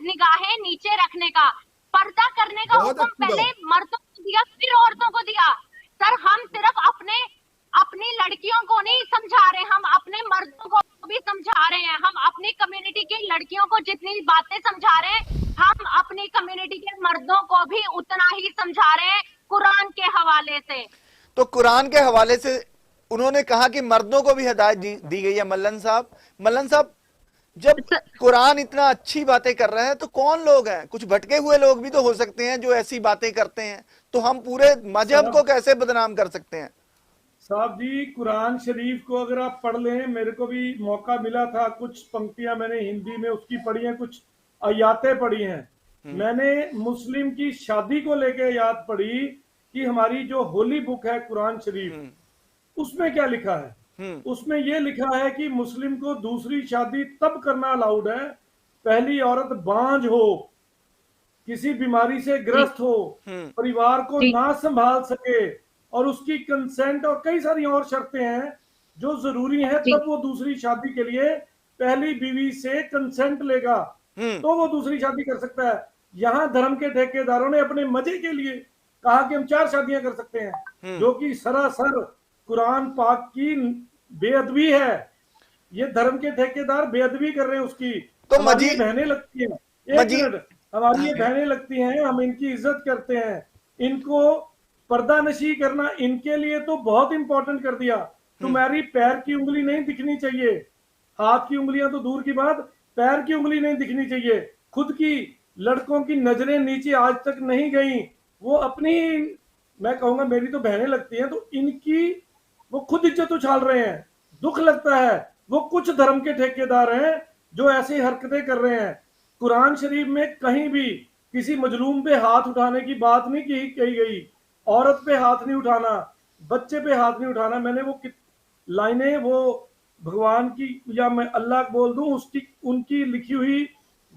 निगाहें नीचे रखने का, पर्दा करने का हुक्म पहले मर्दों को दिया फिर औरतों को दिया। सर हम सिर्फ अपनी लड़कियों को नहीं समझा रहे, हम अपने मर्दों को भी समझा रहे हैं। हम अपनी कम्युनिटी की लड़कियों को जितनी बातें समझा रहे हैं, हम अपनी कम्युनिटी के मर्दों को भी उतना ही समझा रहे हैं कुरान के हवाले से।
तो कुरान के हवाले से उन्होंने कहा कि मर्दों को भी हिदायत दी गई है। मल्लन साहब जब कुरान इतना अच्छी बातें कर रहे हैं तो कौन लोग हैं, कुछ भटके हुए लोग भी तो हो सकते हैं जो ऐसी बातें करते हैं, तो हम पूरे मजहब को कैसे बदनाम कर सकते हैं?
साहब जी कुरान शरीफ को अगर आप पढ़ लें, मेरे को भी मौका मिला था, कुछ पंक्तियां मैंने हिंदी में उसकी पढ़ी हैं, कुछ आयातें पढ़ी हैं। मैंने मुस्लिम की शादी को लेके आयत पढ़ी कि हमारी जो होली बुक है कुरान शरीफ, उसमें क्या लिखा है? उसमें यह लिखा है कि मुस्लिम को दूसरी शादी तब करना अलाउड है, पहली औरत बांझ हो, किसी बीमारी से ग्रस्त हो, परिवार को ना संभाल सके और उसकी कंसेंट और कई सारी और शर्तें हैं जो जरूरी हैं, तब वो दूसरी शादी के लिए पहली बीवी से कंसेंट लेगा तो वो दूसरी शादी कर सकता है। यहाँ धर्म के ठेकेदारों ने अपने मजे के लिए कहा कि हम 4 शादियां कर सकते हैं, जो कि सरासर कुरान पाक की बेअदबी है। ये धर्म के ठेकेदार बेअदबी कर रहे हैं उसकी। तो हमारी बहनें लगती हैं, एक मिनट, हमारी ये बहनें लगती हैं, हम इनकी इज्जत करते हैं, इनको पर्दा नशी करना इनके लिए तो बहुत इंपॉर्टेंट कर दिया। तुम्हारी पैर की उंगली नहीं दिखनी चाहिए, हाथ की उंगलियां तो दूर की बात, पैर की उंगली नहीं दिखनी चाहिए। खुद की लड़कों की नजरें नीचे आज तक नहीं गई। वो अपनी, मैं कहूंगा मेरी तो बहनें लगती हैं, तो इनकी वो खुद इज्जत उछाल रहे हैं। दुख लगता है वो कुछ धर्म के ठेकेदार हैं जो ऐसी हरकतें कर रहे हैं। कुरान शरीफ में कहीं भी किसी मजलूम पे हाथ उठाने की बात नहीं कही गई। औरत पे हाथ नहीं उठाना, बच्चे पे हाथ नहीं उठाना। मैंने वो लाइनें वो भगवान की या मैं अल्लाह बोल दूं उसकी उनकी लिखी हुई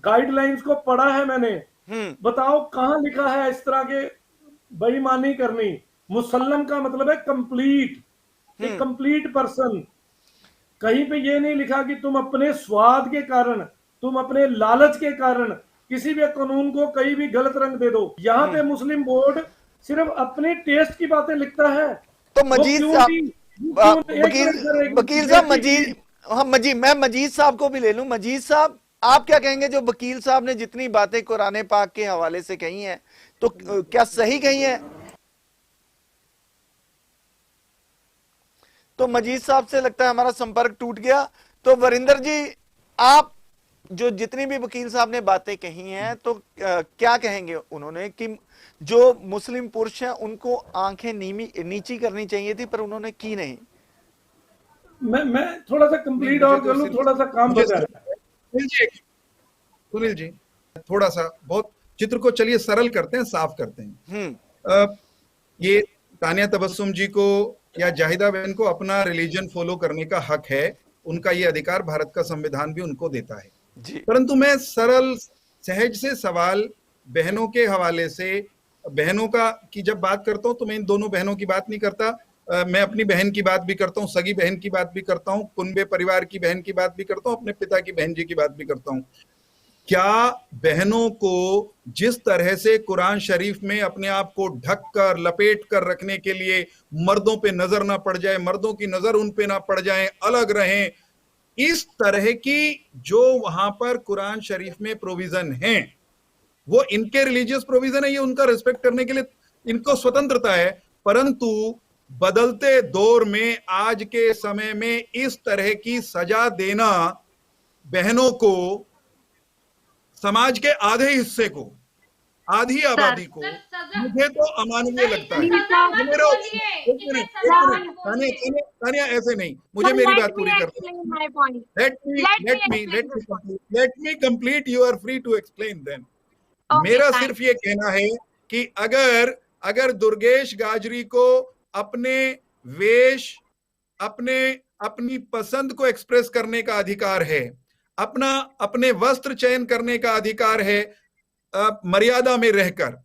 गाइडलाइंस को पढ़ा है मैंने। बताओ कहां लिखा है इस तरह के बेईमानी करनी। मुसल्लम का मतलब है कंप्लीट, एक कंप्लीट पर्सन। कहीं पे ये नहीं लिखा कि तुम अपने स्वाद के कारण, तुम अपने लालच के कारण किसी भी कानून को कहीं भी गलत रंग दे दो। यहाँ पे मुस्लिम बोर्ड सिर्फ अपने टेस्ट की बातें लिखता है।
तो मजीद साहब, वकील साहब, मजीद, हाँ मजीद, मैं मजीद साहब को भी ले लूं। मजीद साहब, आप क्या कहेंगे? जो वकील साहब ने जितनी बातें कुरान पाक के हवाले से कही हैं, तो क्या सही कही है? तो मजीद साहब से लगता है हमारा संपर्क टूट गया। तो वरिंदर जी, आप जो जितनी भी वकील साहब ने बातें कही हैं, तो क्या कहेंगे उन्होंने कि जो मुस्लिम पुरुष हैं उनको आंखें नीची करनी चाहिए थी, पर उन्होंने की नहीं।
मैं थोड़ा सा कंप्लीट और कर लूं, थोड़ा सा काम बचा है।
सुनील जी, थोड़ा सा बहुत चित्र को चलिए सरल करते हैं, साफ करते हैं। ये तानिया तबस्सुम जी को या जाहिदा बहन को अपना रिलीजन फॉलो करने का हक है, उनका ये अधिकार भारत का संविधान भी उनको देता है। परंतु मैं सरल सहज से सवाल बहनों के हवाले से, बहनों का की जब बात करता हूं तो मैं इन दोनों बहनों की बात नहीं करता, मैं अपनी बहन की बात भी करता हूं, सगी बहन की बात भी करता हूं, कुनबे परिवार की बहन की बात भी करता हूं, अपने पिता की बहन जी की बात भी करता हूं। क्या बहनों को जिस तरह से कुरान शरीफ में अपने आप को ढक कर लपेट कर रखने के लिए मर्दों पे नजर ना पड़ जाए, मर्दों की नजर उन पे ना पड़ जाए, अलग रहें, इस तरह की जो वहां पर कुरान शरीफ में प्रोविजन है, वो इनके रिलीजियस प्रोविजन है, ये उनका रिस्पेक्ट करने के लिए इनको स्वतंत्रता है। परंतु बदलते दौर में, आज के समय में इस तरह की सजा देना बहनों को, समाज के आधे हिस्से को, आधी आबादी को, मुझे तो अमानवीय लगता है। तानिया ऐसे नहीं, मुझे मेरी बात पूरी करनी। Let me complete, you are free to explain then. मेरा सिर्फ ये कहना है कि अगर दुर्गेश गाजरी को अपने वेश, अपनी पसंद को एक्सप्रेस करने का अधिकार है, अपने वस्त्र चयन करने का अधिकार है, मर्यादा में रहकर,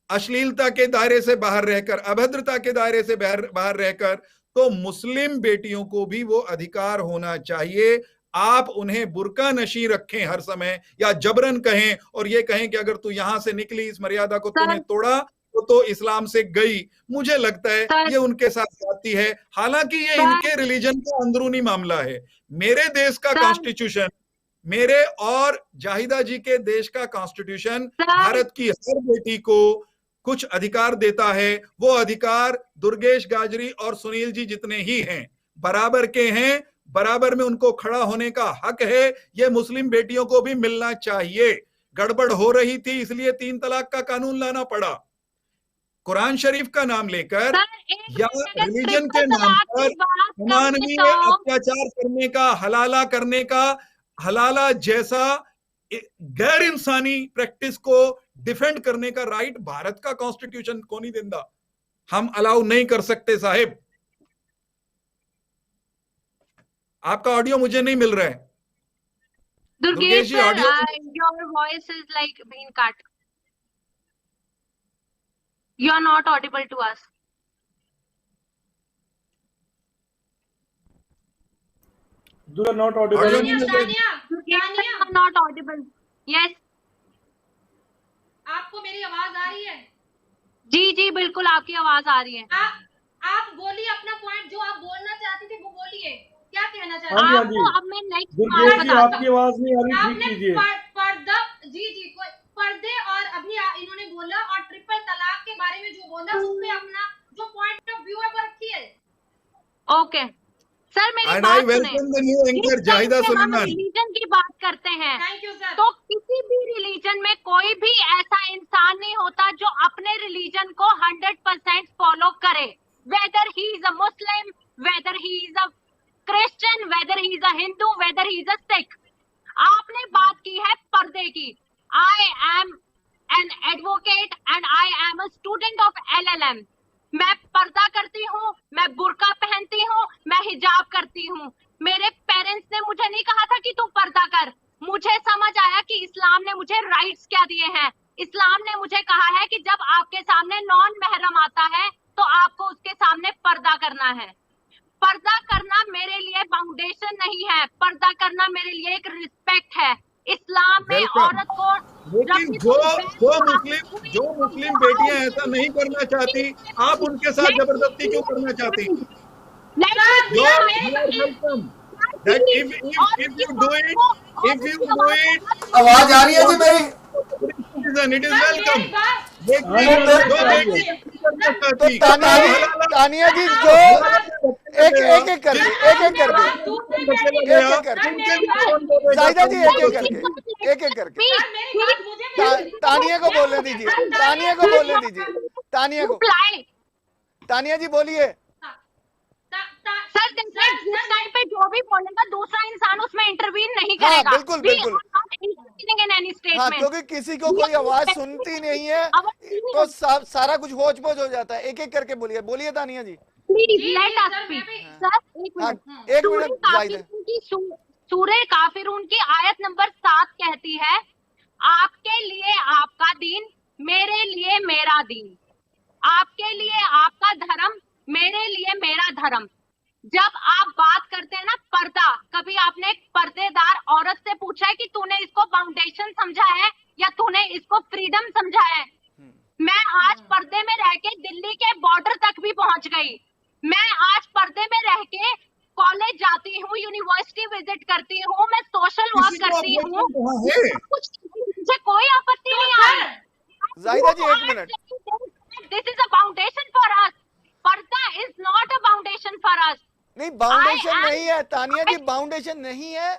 अश्लीलता के दायरे से बाहर रहकर, अभद्रता के दायरे से बाहर रहकर, तो मुस्लिम बेटियों को भी वो अधिकार होना चाहिए। आप उन्हें बुर्का नशी रखें हर समय, या जबरन कहें और ये कहें कि अगर तू यहां से निकली, इस मर्यादा को तूने तोड़ा तो इस्लाम से गई, मुझे लगता है ये उनके साथ जाती है। हालांकि ये इनके रिलीजन का अंदरूनी मामला है। मेरे देश का कॉन्स्टिट्यूशन, मेरे और जाहिदा जी के देश का कॉन्स्टिट्यूशन भारत की हर बेटी को कुछ अधिकार देता है। वो अधिकार दुर्गेश गाजरी और सुनील जी जितने ही हैं, बराबर के हैं, बराबर में उनको खड़ा होने का हक है। ये मुस्लिम बेटियों को भी मिलना चाहिए। गड़बड़ हो रही थी, इसलिए 3 तलाक का कानून लाना पड़ा। कुरान शरीफ का नाम लेकर या रिलीजन के नाम पर मानवीय अत्याचार करने का, करने का, हलाला जैसा गैर इंसानी प्रैक्टिस को डिफेंड करने का राइट भारत का कॉन्स्टिट्यूशन को नहीं देता। हम अलाउ नहीं कर सकते साहिब। आपका ऑडियो मुझे नहीं मिल रहा है।
Durgesh ji, audio, your voice is like being cut. You are not audible to us.
You are not audible.
Tania,
not audible. Yes.
आपको मेरी आवाज आ रही है?
जी बिल्कुल आपकी आवाज आ रही है।
आप बोलिए अपना पॉइंट, जो आप बोलना चाहती थी वो बोलिए। क्या कहना चाहती हैं?
आपको अब मैं नेक्स्ट
बात बताता हूं। आपकी आवाज नहीं आ रही, ठीक कीजिए।
पर्दा जी पर्दे और अभी इन्होंने बोला और ट्रिपल तलाक के बारे में जो बोला, उसमें अपना जो पॉइंट ऑफ व्यू है वो रखिए।
ओके सर, मेरी बात सुनिए।
जाहिदा सुलेमान,
रिलीजन की बात करते हैं।
Thank you sir.
तो किसी भी रिलीजन में कोई भी ऐसा इंसान नहीं होता जो अपने रिलीजन को 100% फॉलो करे, weather he is a Muslim, weather he is a Christian, weather he is a Hindu, weather he is a Sikh. आपने बात की है पर्दे की। I am an advocate and I am a student of LLM। मैं पर्दा करती हूँ, मैं बुर्का पहनती हूँ, मैं हिजाब करती हूँ। मेरे पेरेंट्स ने मुझे नहीं कहा था कि तू पर्दा कर। मुझे समझ आया कि इस्लाम ने मुझे राइट्स क्या दिए हैं। इस्लाम ने मुझे कहा है कि जब आपके सामने नॉन महरम आता है तो आपको उसके सामने पर्दा करना है। पर्दा करना मेरे लिए फाउंडेशन नहीं है, पर्दा करना मेरे लिए एक रिस्पेक्ट है। इस्लाम में औरत को,
लेकिन जो मुस्लिम बेटियां ऐसा नहीं करना चाहती, आप उनके साथ जबरदस्ती क्यों करना चाहती?
आवाज आ रही है जी मेरी?
It is welcome.
तो तानिया जी जो एक करके जाहिदा जी एक करके तानिया को बोलने दीजिए, तानिया जी बोलिए।
सर जिस टाइम पे जो भी बोलेगा दूसरा इंसान उसमें इंटरवीन नहीं करेगा।
बिल्कुल बिल्कुल। हाँ, क्योंकि किसी को कोई आवाज सुनती नहीं है तो सारा कुछ होच पोच हो जाता है। एक एक करके बोलिए Tania ji.
Please let us speak. Sir एक मिनट। सूरह काफिरून की आयत नंबर 7 कहती है, आपके लिए आपका दीन, मेरे लिए मेरा दीन। आपके लिए आपका धर्म, मेरे लिए मेरा धर्म। जब आप बात करते हैं ना पर्दा, कभी आपने एक पर्देदार औरत से पूछा है कि तूने इसको फाउंडेशन समझा है या तूने इसको फ्रीडम समझा है? मैं आज पर्दे में रह के दिल्ली के बॉर्डर तक भी पहुंच गई। मैं आज पर्दे में रह के कॉलेज जाती हूँ, यूनिवर्सिटी विजिट करती हूँ, मैं सोशल वर्क करती हूँ, मुझे कोई आपत्ति नहीं आ रही।
जाहिदा जी एक minute.
This is a foundation for us. पर्दा is not a foundation for us.
नहीं, फाउंडेशन नहीं है तानिया जी, फाउंडेशन नहीं है,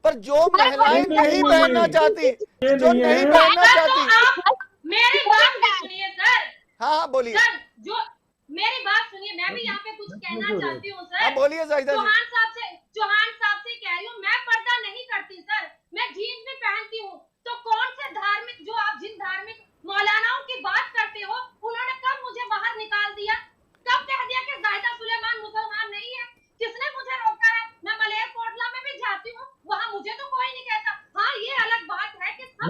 पर जो महिलाएं नहीं पहनना चाहती, जो नहीं पहनना चाहती।
मेरी बात सुनिए सर।
हाँ बोलिए
सर, जो मेरी बात सुनिए, मैं भी यहाँ पे कुछ कहना चाहती हूँ सर।
हाँ बोलिए जाहिदा जी।
चौहान साहब से कह रही हूँ, मैं पर्दा नहीं करती सर, मैं जीन्स भी पहनती हूँ। तो कौन से धार्मिक, जो आप जिन धार्मिक मौलानाओं की बात करते हो, उन्होंने कब मुझे बाहर निकाल दिया? कब कह दिया कि जाहिदा सुलेमान मुसलमान नहीं है? किसने मुझे रोका है? मैं मलेरकोटला में भी जाती हूँ, वहाँ मुझे तो कोई नहीं कहता। हाँ, ये अलग बात है कि सब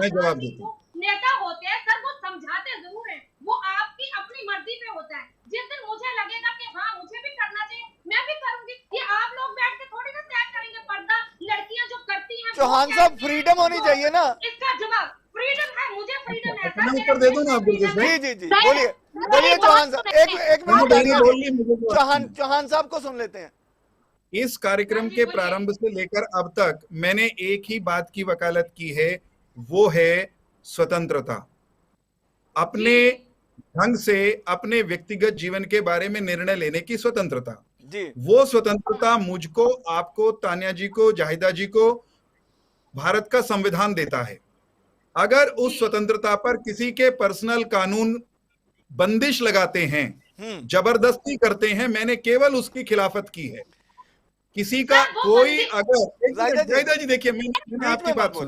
नेता होते हैं सर, वो समझाते जरूर हैं, वो आपकी अपनी मर्जी पे होता है। जिस दिन मुझे लगेगा कि हाँ मुझे भी करना चाहिए, मैं भी करूंगी। ये आप लोग बैठ के थोड़ी ना तय करेंगे पर्दा। लड़कियां जो करती हैं,
चौहान साहब फ्रीडम होनी चाहिए ना।
इसका जवाब फ्रीडम है, मुझे फ्रीडम है सर।
मैं उत्तर दे दूं ना आपको?
जी बोलिए चौहान साहब। एक मिनट, चौहान साहब को सुन लेते हैं।
इस कार्यक्रम के प्रारंभ से लेकर अब तक मैंने एक ही बात की वकालत की है, वो है स्वतंत्रता। अपने ढंग से अपने व्यक्तिगत जीवन के बारे में निर्णय लेने की स्वतंत्रता
जी।
वो स्वतंत्रता मुझको, आपको, तानिया जी को, जाहिदा जी को भारत का संविधान देता है। अगर उस स्वतंत्रता पर किसी के पर्सनल कानून बंदिश लगाते हैं, जबरदस्ती करते हैं, मैंने केवल उसकी खिलाफत की है। किसी का कोई अगर जाहिदा जी देखिए, मैंने आपकी बात सुनी,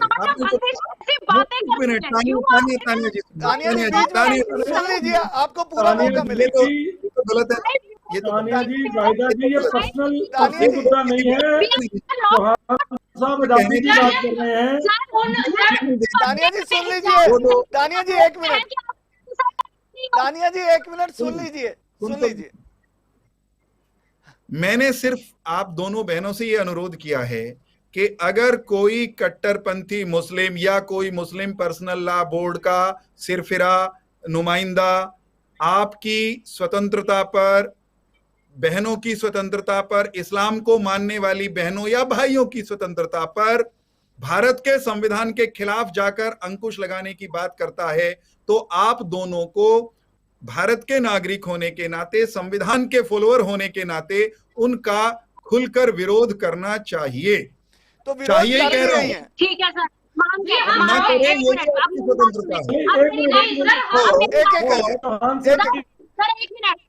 सुन लीजिए, आपको पूरा मौका मिलेगा।
तो गलत है ये तो।
तानिया जी, जाहिदा जी, ये पर्सनल मुद्दा नहीं है। साहब आजादी की बात कर रहे हैं।
तानिया जी सुन लीजिए, तानिया जी एक मिनट, तानिया जी एक मिनट सुन लीजिए।
मैंने सिर्फ आप दोनों बहनों से ये अनुरोध किया है कि अगर कोई कट्टरपंथी मुस्लिम या कोई मुस्लिम पर्सनल लॉ बोर्ड का सिरफिरा नुमाइंदा आपकी स्वतंत्रता पर, बहनों की स्वतंत्रता पर, इस्लाम को मानने वाली बहनों या भाइयों की स्वतंत्रता पर भारत के संविधान के खिलाफ जाकर अंकुश लगाने की बात करता है, तो आप दोनों को भारत के नागरिक होने के नाते, संविधान के फॉलोअर होने के नाते उनका खुलकर विरोध करना चाहिए।
तो चाहिए ही कह रहे हैं।
ठीक है सर,
ना करें, ये आपकी स्वतंत्रता है।
एक मिनट।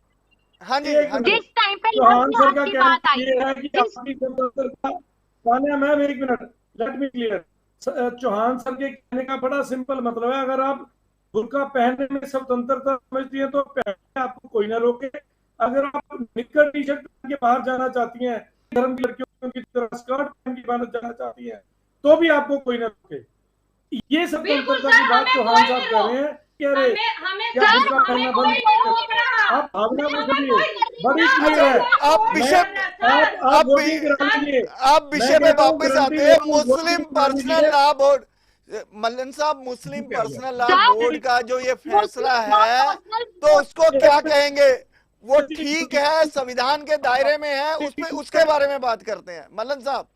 हाँ जी,
जिस टाइम पे
आंसर का क्या है कि आपकी स्वतंत्रता, तानिया मैम एक minute, let me clear. Chauhan sir के कहने का बड़ा सिंपल मतलब है, अगर आप बुर्का पहनने में स्वतंत्रता समझती है तो पहनने आपको कोई ना रोके। अगर आप निक्कर टी शर्ट पहन के बाहर जाना चाहती हैं, धर्म की लड़कियों की तरह स्कर्ट पहन के बाहर जाना चाहती हैं, तो भी आपको कोई ना रोके। ये स्वतंत्रता की बात चौहान साहब कर रहे हैं। कह रहे क्या बुर्का पहनना बंद, आप भावना में चलिए, बड़ी क्लियर है।
आप विषय आप विषय में वापस आते हैं। मुस्लिम पर्सनल लॉ बोर्ड, मल्लन साहब, मुस्लिम पर्सनल लॉ बोर्ड का जो ये फैसला है तो उसको क्या कहेंगे? वो ठीक है, संविधान के दायरे में है, उसमें उसके बारे में बात करते हैं। मल्लन साहब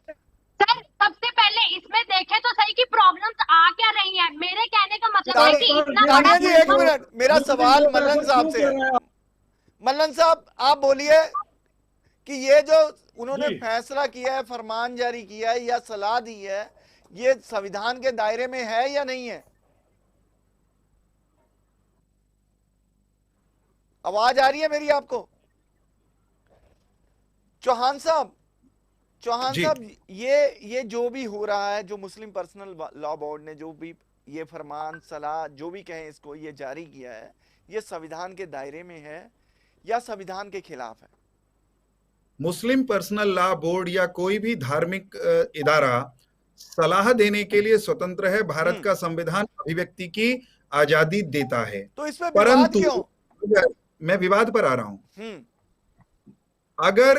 सर, सबसे पहले इसमें देखें तो सही की प्रॉब्लम्स आ क्या रही हैं। मेरे कहने का मतलब है कि इतना
तानिया जी एक मिनट, मेरा सवाल मल्लन साहब से है। मल्लन साहब आप बोलिए कि ये जो उन्होंने फैसला किया है, फरमान जारी किया है या सलाह दी है, ये संविधान के दायरे में है या नहीं है? आवाज आ रही है मेरी आपको? चौहान साहब, ये जो भी हो रहा है, जो मुस्लिम पर्सनल लॉ बोर्ड ने जो भी ये फरमान सलाह जो भी कहें इसको ये जारी किया है, ये संविधान के दायरे में है या संविधान के खिलाफ है?
मुस्लिम पर्सनल लॉ बोर्ड या कोई भी धार्मिक इदारा सलाह देने के लिए स्वतंत्र है। भारत का संविधान अभिव्यक्ति की आजादी देता है।
तो इसमें
परंतु
क्यों?
मैं विवाद पर आ रहा हूं। अगर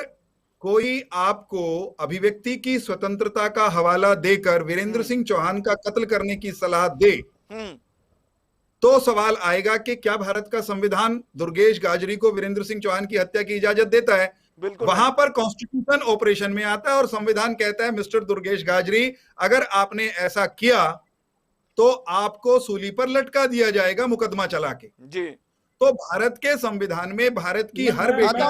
कोई आपको अभिव्यक्ति की स्वतंत्रता का हवाला देकर वीरेंद्र सिंह चौहान का कत्ल करने की सलाह दे तो सवाल आएगा कि क्या भारत का संविधान दुर्गेश गाजरी को वीरेंद्र सिंह चौहान की हत्या की इजाजत देता है? वहां पर कॉन्स्टिट्यूशन ऑपरेशन में आता है और संविधान कहता है मिस्टर दुर्गेश गाजरी, अगर आपने ऐसा किया तो आपको सूली पर लटका दिया जाएगा मुकदमा चला के।
जी।
तो भारत के संविधान में भारत की हर बेटी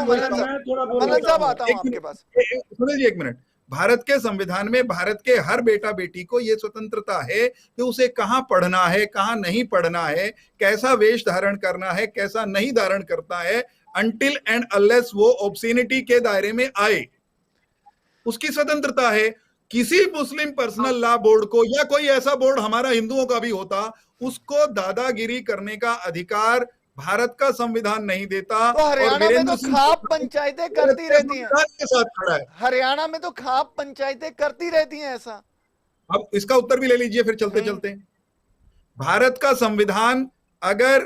सुनिए एक मिनट, भारत के संविधान में भारत के हर बेटा बेटी को यह स्वतंत्रता है कि उसे कहां पढ़ना है, कहां नहीं पढ़ना है, कैसा वेश धारण करना है, कैसा नहीं धारण करता है, अनटिल एंड अनलेस वो ऑब्ससीनिटी के दायरे में आए, उसकी स्वतंत्रता है। किसी मुस्लिम पर्सनल लॉ बोर्ड को या कोई ऐसा बोर्ड हमारा हिंदुओं का भी होता, उसको दादागिरी करने का अधिकार भारत का संविधान नहीं देता।
तो हरियाणा में तो खाप पंचायतें करती रहती हैं,
के साथ खड़ा है।
हरियाणा में तो खाप पंचायतें करती रहती हैं ऐसा।
अब इसका उत्तर भी ले लीजिए फिर चलते चलते। भारत का संविधान अगर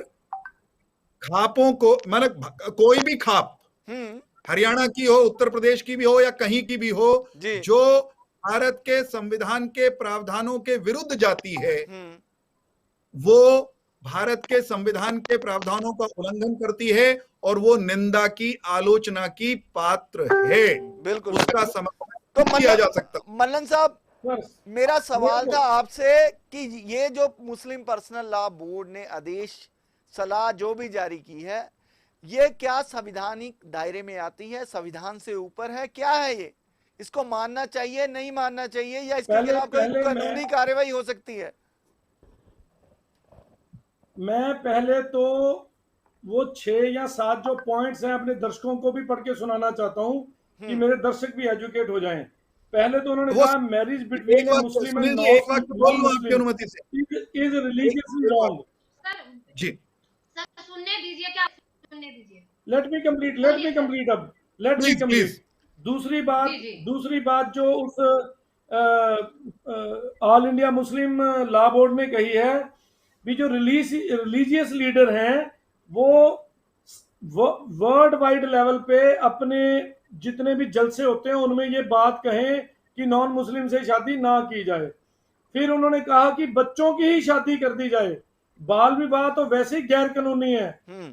खापों को, माने कोई भी खाप हरियाणा की हो, उत्तर प्रदेश की भी हो या कहीं की भी हो, जो भारत के संविधान के प्रावधानों के विरुद्ध जाती है, वो भारत के संविधान के प्रावधानों का उल्लंघन करती है और वो निंदा की, आलोचना की पात्र है।
बिल्कुल,
उसका समर्थन तो किया जा सकता।
मल्लन साहब, मेरा सवाल था आपसे कि ये जो मुस्लिम पर्सनल लॉ बोर्ड ने आदेश, सलाह जो भी जारी की है, ये क्या संवैधानिक दायरे में आती है, संविधान से ऊपर है, क्या है ये? इसको मानना चाहिए, नहीं मानना चाहिए, या इसके खिलाफ कोई कानूनी कार्रवाई हो सकती है?
मैं पहले तो वो 6 या 7 जो पॉइंट्स हैं अपने दर्शकों को भी पढ़ के सुनाना चाहता हूं कि मेरे दर्शक भी एजुकेट हो जाएं। पहले तो उन्होंने कहा marriage between a Muslim and non is religiously wrong.
जी
सर सुनने दीजिए, क्या सुनने दीजिए,
लेट मी कंप्लीट अब लेट मी कंप्लीट। दूसरी बात जो उस all India Muslim law board ने कही है भी, जो रिलीजियस लीडर हैं वो वर्ल्ड वाइड लेवल पे अपने जितने भी जलसे होते हैं उनमें ये बात कहें कि नॉन मुस्लिम से शादी ना की जाए। फिर उन्होंने कहा कि बच्चों की ही शादी कर दी जाए। बाल विवाह तो वैसे ही गैर कानूनी है,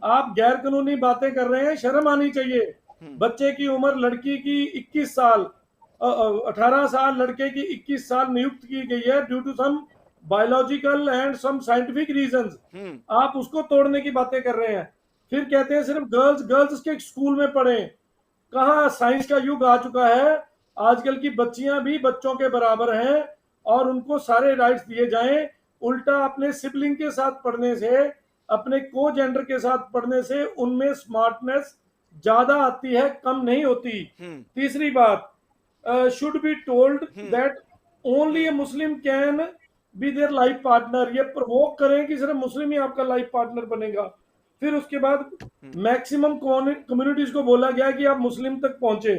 आप गैर कानूनी बातें कर रहे हैं, शर्म आनी चाहिए। बच्चे की उम्र लड़की की 21 साल, 18 साल, लड़के की 21 साल नियुक्त की गई है due to some biological and some scientific reasons. आप उसको तोड़ने की बातें कर रहे हैं। फिर कहते हैं सिर्फ गर्ल्स के स्कूल में पढ़ें। कहाँ साइंस का युग आ चुका है, आजकल की बच्चियां भी बच्चों के बराबर हैं और उनको सारे राइट्स दिए जाएं। उल्टा अपने सिबलिंग के साथ पढ़ने से, अपने को जेंडर के साथ पढ़ने से उनमें स्मार्टनेस ज्यादा आती है, कम नहीं होती। तीसरी बात, should be told that only A Muslim can be their life partner, ये प्रवोक करें कि सिर्फ मुस्लिम ही आपका लाइफ पार्टनर बनेगा। फिर उसके बाद मैक्सिमम कम्युनिटीज को बोला गया कि आप मुस्लिम तक पहुंचे,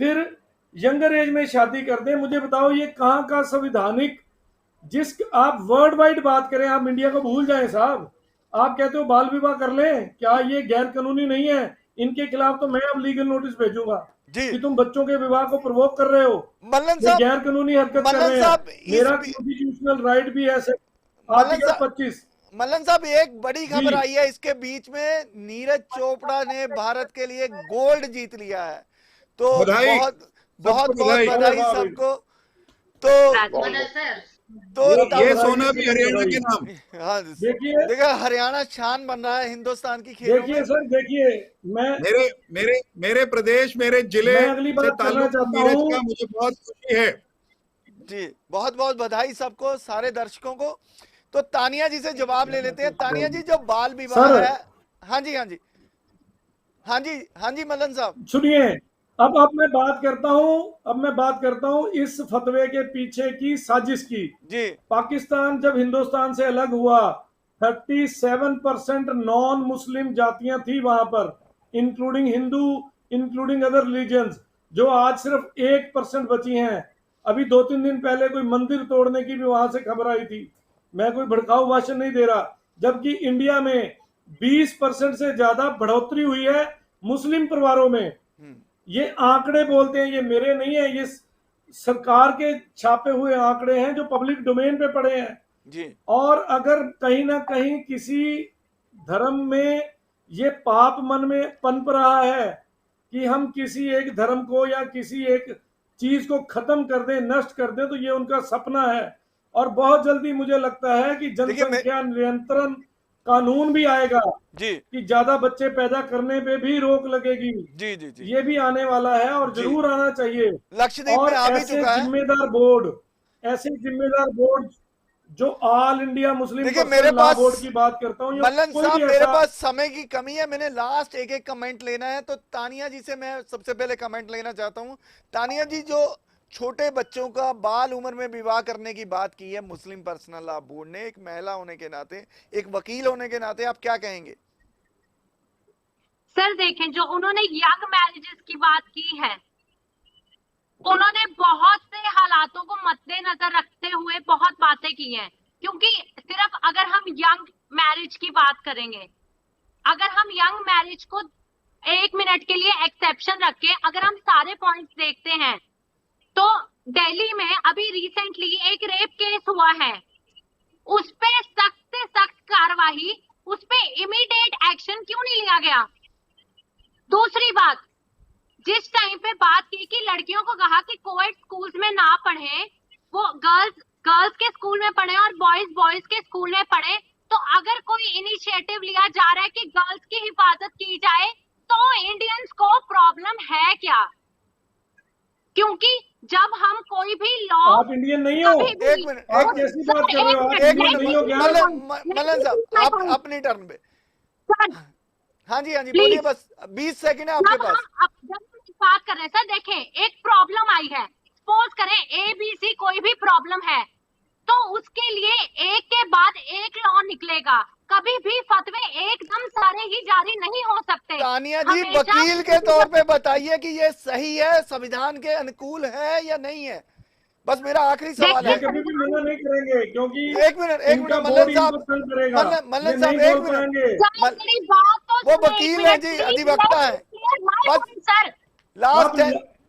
फिर यंगर एज में शादी कर दें। मुझे बताओ ये कहाँ का संविधानिक, जिस आप वर्ल्ड वाइड बात करें, आप इंडिया को भूल जाएं साहब। आप कहते हो बाल विवाह कर लें, क्या ये गैर कानूनी नहीं है? इनके खिलाफ तो मैं अब लीगल नोटिस भेजूंगा कि तुम बच्चों के विवाह को प्रवोक कर रहे हो, ये गैर कानूनी हरकत कर रहे हैं। मेरा कॉन्स्टिट्यूशनल राइट भी है आर्टिकल 25।
मल्लन साहब, एक बड़ी खबर आई है इसके बीच में, नीरज चोपड़ा ने भारत के लिए गोल्ड जीत लिया है, तो बहुत बहुत बहुत बधाई सबको। तो
ये सोना भी हरियाणा के नाम।
हाँ, देखिए
हरियाणा शान बन रहा है हिंदुस्तान की खेलों में।
देखिए सर, देखिए
मेरे प्रदेश, मेरे जिले
अगली बात करना चाहता हूँ,
मुझे बहुत खुशी है
जी। बहुत बहुत बधाई सबको, सारे दर्शकों को। तो तानिया जी से जवाब ले लेते हैं। तानिया जी, जो बाल विवाह है, हाँ जी हाँ जी हाँ जी हाँ जी मल्लन साहब
सुनिए, अब मैं बात करता हूँ इस फतवे के पीछे की साजिश की।
जी,
पाकिस्तान जब हिंदुस्तान से अलग हुआ, 37% नॉन मुस्लिम जातियां थी वहां पर, including Hindu, including other religions, जो आज सिर्फ 1% बची हैं। अभी 2-3 दिन पहले कोई मंदिर तोड़ने की भी वहां से खबर आई थी। मैं कोई भड़काऊ भाषण नहीं दे रहा। जबकि इंडिया में 20% से ज्यादा बढ़ोतरी हुई है मुस्लिम परिवारों में। ये आंकड़े बोलते हैं, ये मेरे नहीं है, ये सरकार के छापे हुए आंकड़े हैं जो पब्लिक डोमेन पे पड़े हैं
जी।
और अगर कहीं ना कहीं किसी धर्म में ये पाप मन में पनप रहा है कि हम किसी एक धर्म को या किसी एक चीज को खत्म कर दें, नष्ट कर दें, तो ये उनका सपना है। और बहुत जल्दी मुझे लगता है कि जनसंख्या नियंत्रण कानून भी आएगा
जी,
कि ज्यादा बच्चे पैदा करने पे भी रोक लगेगी।
जी जी जी,
ये भी आने वाला है और जरूर आना चाहिए।
लक्षद्वीप में आ भी चुका है।
ऐसे जिम्मेदार बोर्ड जो ऑल इंडिया मुस्लिम
देखिए, मेरे पास
बोर्ड की बात करता हूँ,
मल्लन साहब, मेरे पास समय की कमी है, मैंने लास्ट एक कमेंट लेना है। तो तानिया जी से मैं सबसे पहले कमेंट लेना चाहता हूँ। तानिया जी, जो छोटे बच्चों का बाल उम्र में विवाह करने की बात की है मुस्लिम पर्सनल लॉ बोर्ड ने, एक महिला होने के नाते, एक वकील होने के नाते, आप क्या कहेंगे?
सर देखें, जो उन्होंने यंग मैरिजेस की बात की है, उन्होंने बहुत से हालातों को मद्देनजर रखते हुए बहुत बातें की हैं। क्योंकि सिर्फ अगर हम यंग मैरिज की बात करेंगे, अगर हम यंग मैरिज को 1 मिनट के लिए एक्सेप्शन रखें, अगर हम सारे पॉइंट्स देखते हैं, तो दिल्ली में अभी रिसेंटली एक रेप केस हुआ है, उस पे सख्त से सख्त कार्रवाई, उस पे इमीडिएट एक्शन क्यों नहीं लिया गया? दूसरी बात, जिस टाइम पे बात की कि लड़कियों को कहा कि कोएड स्कूल्स में ना पढ़े, वो गर्ल्स के स्कूल में पढ़े और बॉयज के स्कूल में पढ़े, तो अगर कोई इनिशिएटिव लिया जा रहा है कि गर्ल्स की हिफाजत की जाए, तो इंडियंस को प्रॉब्लम है क्या? क्योंकि जब हम कोई भी लॉ,
आप इंडियन नहीं हो,
एक मिनट,
आप कैसी बात कर रहे हो?
एक मिनट मल्लन साहब, आप अपनी टर्न पे। हाँ जी बोलिए, बस 20 सेकंड है आपके पास।
जब हम बात कर रहे हैं सर, देखें, एक प्रॉब्लम आई है, सपोज करें ABC कोई भी प्रॉब्लम है, तो उसके लिए एक के बाद एक लॉ निकलेगा। कभी भी फतवे एकदम सारे ही जारी नहीं हो सकते।
तानिया जी, वकील के तौर पे बताइए कि ये सही है, संविधान के अनुकूल है या नहीं है? बस मेरा आखिरी सवाल है।
कभी भी मना नहीं करेंगे, क्योंकि
एक मिनट मल्लन साहब, मल्लन साहब, एक मिनट, वो वकील है जी, अधिवक्ता है। बस
सर,
लास्ट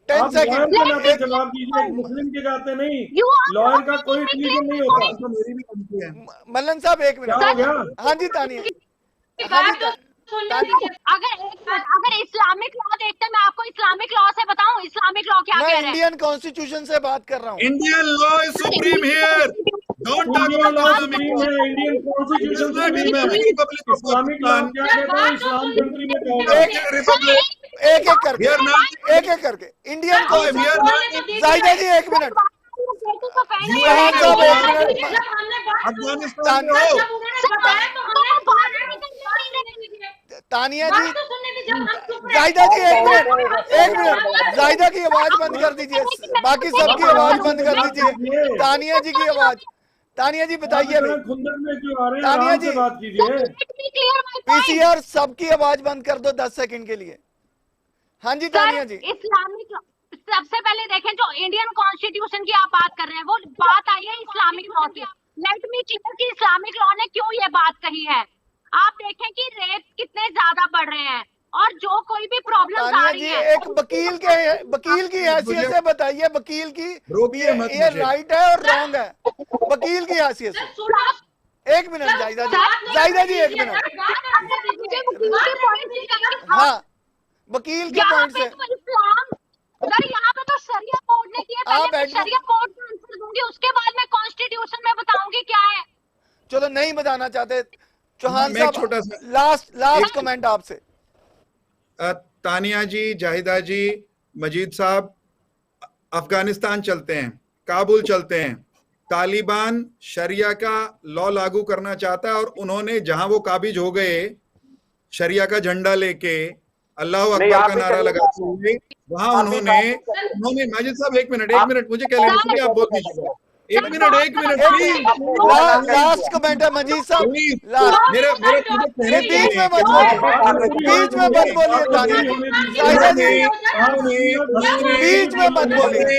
10 सेकंड
जवाब दीजिए, मुस्लिम के जाते नहीं, लॉयर का कोई रिलीजन नहीं होता। मेरी भी गलती है।
मल्लन साहब, एक मिनट। हाँ जी तानिया,
अगर इस्लामिक लॉ देखते हैं, मैं आपको इस्लामिक लॉ से बताऊं, इस्लामिक लॉ क्या कह रहा है?
मैं इंडियन कॉन्स्टिट्यूशन से बात कर रहा हूँ।
Indian law is supreme here, don't talk about Islamic law.
Indian constitution supreme है, इस्लामिक लॉ क्या कहता है? इस्लाम कंट्री में क्या होगा?
एक एक करके इंडियन कॉन्स्टिट्यूशन। जाहिदा जी, एक मिनट।
अफगानिस्तान
तानिया जी, जाहिदा जी, एक मिनट, जाहिदा की आवाज बंद कर दीजिए, बाकी सबकी आवाज बंद कर दीजिए। तानिया जी की आवाज, तानिया जी बताइए अभी।
खुंदर में जो आ रहे हैं,
तानिया
आराम
जी
से बात कीजिए।
पीसीआर सबकी आवाज बंद कर दो 10 सेकंड के लिए। हाँ जी तानिया जी।
इस्लामिक, सबसे पहले देखें जो इंडियन कॉन्स्टिट्यूशन की आप बात कर रहे हैं वो बात आई है इस्लामिक लॉ की। लेट मी क्लियर कि इस्लामिक लॉ ने क्यों ये बात कही है। आप देखें कि रेप कितने ज्यादा बढ़ रहे हैं और जो कोई भी प्रॉब्लम आ रही है,
एक वकील की हैसियत से बताइए, वकील की ये राइट है और रॉन्ग है, वकील की हैसियत से। एक मिनट जाहिदा जी एक मिनट। हाँ वकील के पॉइंट से।
सर यहाँ पे तो शरिया कोर्ट ने किया, पहले मैं शरिया कोर्ट का आंसर दूंगी, उसके बाद मैं कॉन्स्टिट्यूशन में बताऊंगी क्या है।
चलो नहीं बताना चाहते चौहान साहब, छोटा सा लास्ट कमेंट आपसे।
तानिया जी, जाहिदा जी, मजीद साहब, अफगानिस्तान चलते हैं, काबुल चलते हैं, तालिबान शरिया का लॉ लागू करना चाहता है और उन्होंने जहां वो काबिज हो गए शरिया का झंडा लेके अल्लाह अकबर का नारा लगाते हुए, वहां उन्होंने माजिद साहब एक मिनट मुझे क्या लेना चाहिए, आप बोल दीजिएगा। एक मिनट
लास्ट कमेंट है मजीद साहब,
मेरे
बीच में मत बोलिए, बीच में मत बोलिए, बीच में मत बोलिए।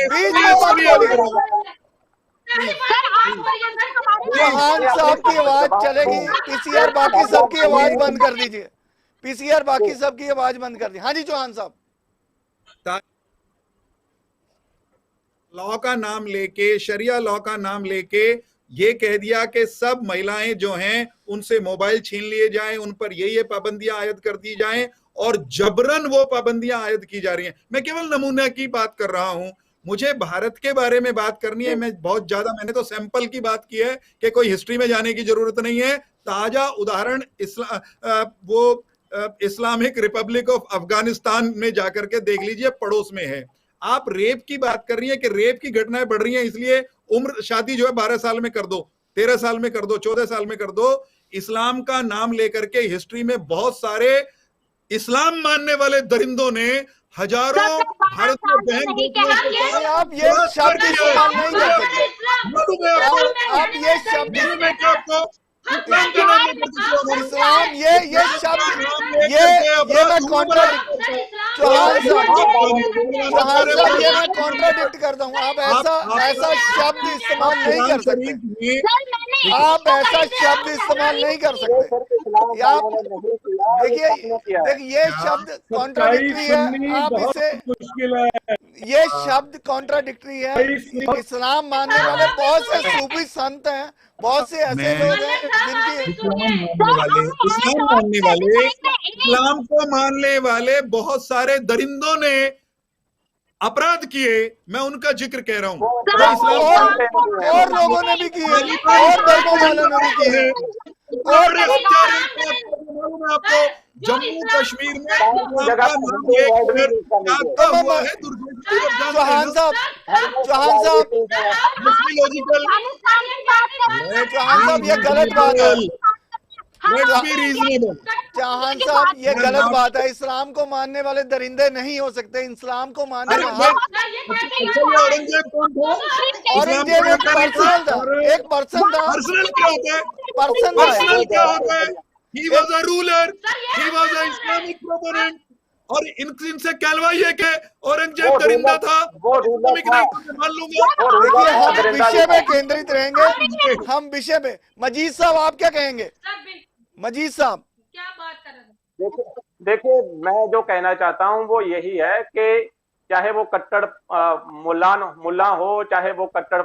चौहान साहब की आवाज चलेगी, पीसीआर बाकी सबकी आवाज बंद कर दीजिए, पीसीआर बाकी सबकी आवाज बंद कर दी। हाँ जी चौहान साहब।
लॉ का नाम लेके, शरिया लॉ का नाम लेके ये कह दिया कि सब महिलाएं जो हैं उनसे मोबाइल छीन लिए जाएं, उन पर ये पाबंदियां आयद कर दी जाएं और जबरन वो पाबंदियां आयद की जा रही हैं। मैं केवल नमूना की बात कर रहा हूं, मुझे भारत के बारे में बात करनी है। मैं बहुत ज्यादा, मैंने तो सैंपल की बात की है कि कोई हिस्ट्री में जाने की जरूरत नहीं है। ताजा उदाहरण इस्लामिक रिपब्लिक ऑफ अफगानिस्तान में जाकर के देख लीजिए, पड़ोस में है। आप रेप की बात कर रही हैं कि रेप की घटनाएं बढ़ रही हैं, इसलिए उम्र शादी जो है 12 साल में कर दो, 13 साल में कर दो, 14 साल में कर दो। इस्लाम का नाम लेकर के हिस्ट्री में बहुत सारे इस्लाम मानने वाले दरिंदों ने हजारों भारतीय बहन,
आप ये शब्द इस्तेमाल नहीं कर सकते, आप ये शब्द इस्लाम ये शब्द ये मैं कॉन्ट्राडिक्ट करता हूँ। आप ऐसा शब्द इस्तेमाल नहीं कर सकते, आप ऐसा शब्द इस्तेमाल नहीं कर सकते। आप देखिए ये शब्द कॉन्ट्राडिक्टरी है, आप इसे, ये शब्द कॉन्ट्राडिक्टरी है। इस्लाम मानने वाले बहुत से सूफी संत हैं, बहुत से ऐसे लोग हैं जिनकी
इस्लाम को मानने वाले बहुत सारे दरिंदों ने अपराध किए, मैं उनका जिक्र कह रहा हूँ।
और लोगों ने भी किए, और धर्मों वालों ने भी किए।
और आपको जम्मू कश्मीर में
चौहान साहब ये गलत बात है। चौहान साहब ये गलत बात है। इस्लाम को मानने वाले दरिंदे नहीं हो सकते। इस्लाम को मानने वाले औरंगजेब एक पर्सन था, एक पर्सन था।
पर्सन क्या होता है? He was a ruler, he was an Islamic proponent, और इनसे कहलवाइए कि औरंगजेब दरिंदा था, मान लूंगा।
देखिए हम विषय में केंद्रित रहेंगे, हम विषय में। मजीद साहब आप क्या कहेंगे? मजीद साहब
क्या बात कर रहे हैं?
देखिए मैं जो कहना चाहता हूं वो यही है कि चाहे वो कट्टर मुल्ला हो, चाहे वो कट्टर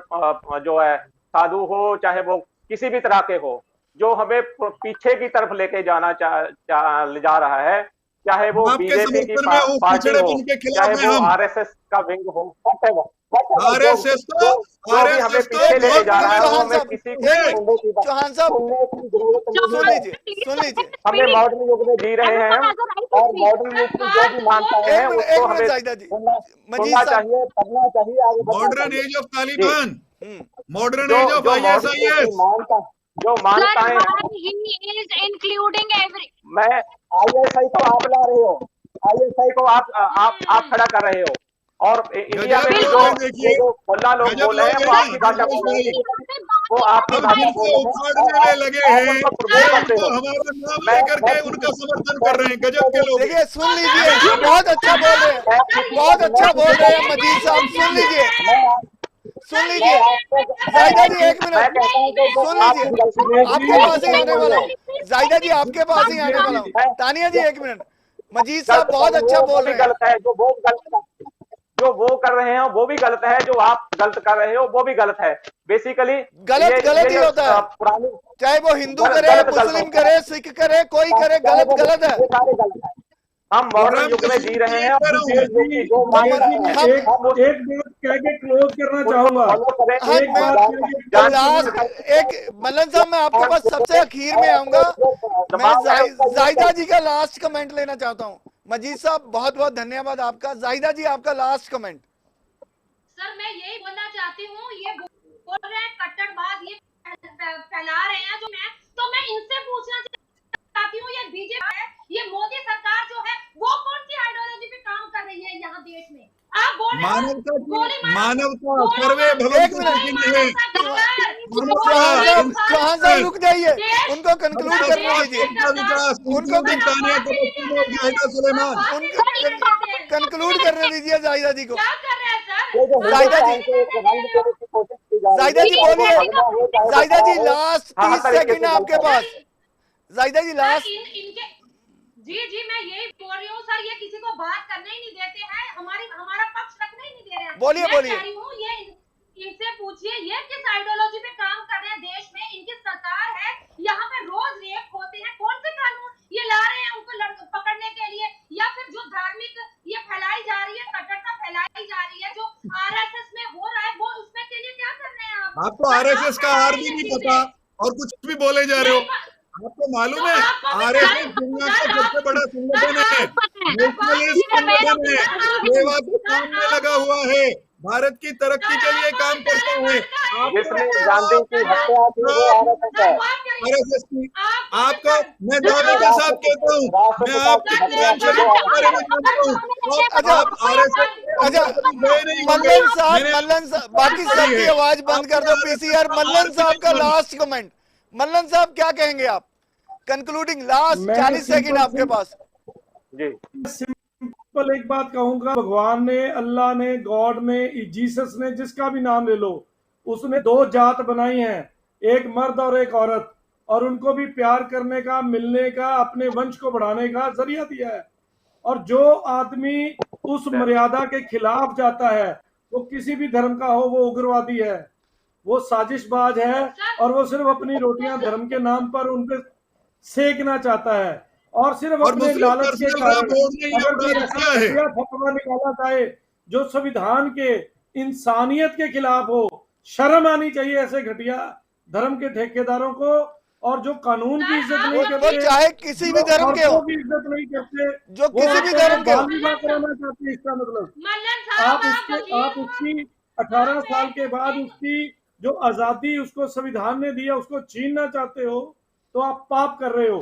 जो है साधु हो, चाहे वो किसी भी तरह के हो, जो हमें पीछे की तरफ लेके जाना जा रहा है, चाहे वो बीजेपी की पार्टी हो, चाहे वो आरएसएस का विंग हो,
आरएसएस तो
हमें पीछे लेके जा रहा है, वो हमें किसी
चौहान साहब सुन लीजिए,
हमें मॉडर्न युग में जी रहे हैं और मॉडर्न युग की जो भी मानता है उसको हमें सुनना चाहिए, पढ़ना चाहिए, आगे
modern age of Taliban, modern age of ISIS,
जो मानताएं
इंक्लूडिंग एवरी।
मैं आईएसआई को आप ला रहे हो, आईएसआई को आप खड़ा कर रहे हो, और इंडिया में जो मुल्ला लोग बोल रहे हैं वो आपकी भाषा बोल रहे हैं, वो आपकी भाषा बोल रहे हैं,
लगे हैं, हमारा नाम लेकर के उनका समर्थन कर रहे हैं। गजब के लोग।
देखिए सुन लीजिए, बहुत अच्छा बोल रहे हैं, बहुत अच्छा बोल रहे हैं मजीद साहब, सुन लीजिए, सुन लीजिए। जाहिदा जी एक मिनट सुन लीजिए, आपके पास ही आने वाला हूँ। जाहिदा जी आपके पास ही आने वाला हूँ। तानिया जी एक मिनट, मजीद साहब बहुत अच्छा बोल रहे हैं।
गलत है जो वो कर रहे हैं वो भी गलत है, जो आप गलत कर रहे हो वो भी गलत है। बेसिकली
गलत गलत ही होता है,
पुरानी,
चाहे वो हिंदू करे, मुस्लिम करे, सिख करे, कोई करे, गलत गलत है।
सारे गलत है। हम मॉडर्न युग में जी रहे हैं।
एक बात कह के क्लोज करना चाहूंगा।
एक मल्लन साहब मैं आपके पास सबसे आखिर में आऊंगा, मैं जाहिदा जी का लास्ट कमेंट लेना चाहता हूँ। मजीद साहब बहुत बहुत धन्यवाद आपका। जाहिदा जी आपका लास्ट कमेंट।
सर मैं यही बोलना चाहती हूँ, ये बोल रहे हैं कट्टरवाद, ये फैला रहे हैं जो मैं इनसे पूछना चाहती हूँ, ये बीजेपी है, ये मोदी सरकार जो है वो कौन सी आइडियोलॉजी पे काम कर रही है यहाँ देश में? आप बोल
मानवता सर्वे भवन
चौहान साहब रुक जाइए, उनको कंक्लूड करने दीजिए, उनको कंक्लूड करने दीजिए जाहिदा जी को। जाहिदा जी बोलिए, जाहिदा जी लास्ट 30 सेकंड आपके पास। जाहिदा जी लास्ट।
जी मैं यही बोल रही हूँ सर, ये किसी को बात करने ही नहीं देते हैं, हमारा पक्ष रखने ही नहीं दे रहे हैं।
बोलिए बोलिए।
मैं कह रही हूँ ये इनसे पूछिए, ये किस आइडियोलॉजी पे काम कर रहे हैं देश में? इनकी सरकार है, यहाँ पे रोज रेप होते हैं, कौन से कानून ये ला रहे हैं उनको पकड़ने के लिए? या फिर जो धार्मिक ये फैलाई जा रही है, कट्टरता फैलाई जा रही है, जो आरएसएस में हो रहा है, वो उसमें के लिए क्या कर रहे हैं आप?
आपको आरएसएस का आर भी नहीं पता और कुछ भी बोले जा रहे हो। आपको मालूम है आरएसएस दुनिया का सबसे बड़ा संगठन है, नेशनलिस्ट संगठन है, सेवा के काम में लगा हुआ है, भारत की तरक्की के लिए काम करता है।
गांधी की हत्या की वो
आरएसएस की आपका मैं दावे के साथ कहता हूँ, मैं आपकी कुरान शरीफ के बारे में जानता हूँ। आप आरएसएस
मल्लन साहब बाकी सबकी आवाज बंद कर दो। पीसीआर मल्लन साहब का लास्ट कमेंट। मल्लन साहब क्या कहेंगे आप? कंक्लूडिंग लास्ट 40 सेकंड आपके पास।
जी
सिंपल एक बात कहूंगा, भगवान ने, अल्लाह ने, गॉड ने, जीसस ने, जिसका भी नाम ले लो, उसने दो जात बनाई हैं, एक मर्द और एक औरत, और उनको भी प्यार करने का, मिलने का, अपने वंश को बढ़ाने का जरिया दिया है। और जो आदमी उस मर्यादा के खिलाफ जाता है, वो किसी भी धर्म का हो, वो उग्रवादी है, वो साजिशबाज है, और वो सिर्फ अपनी रोटियां धर्म के नाम पर उन पे सेकना चाहता है, और सिर्फ अपने लालच के कारण अगर फतवा निकाला जाए जो संविधान के, इंसानियत के खिलाफ हो, शर्म आनी चाहिए ऐसे घटिया धर्म के ठेकेदारों को, और जो कानून की इज्जत नहीं करते,
चाहे किसी भी धर्म के हो,
इज्जत नहीं करते,
जो किसी भी धर्म के हो,
कराना चाहते हैं। इसका मतलब आप उसकी 18 साल के बाद उसकी जो आजादी उसको संविधान ने दिया उसको छीनना चाहते हो, तो आप पाप कर रहे हो।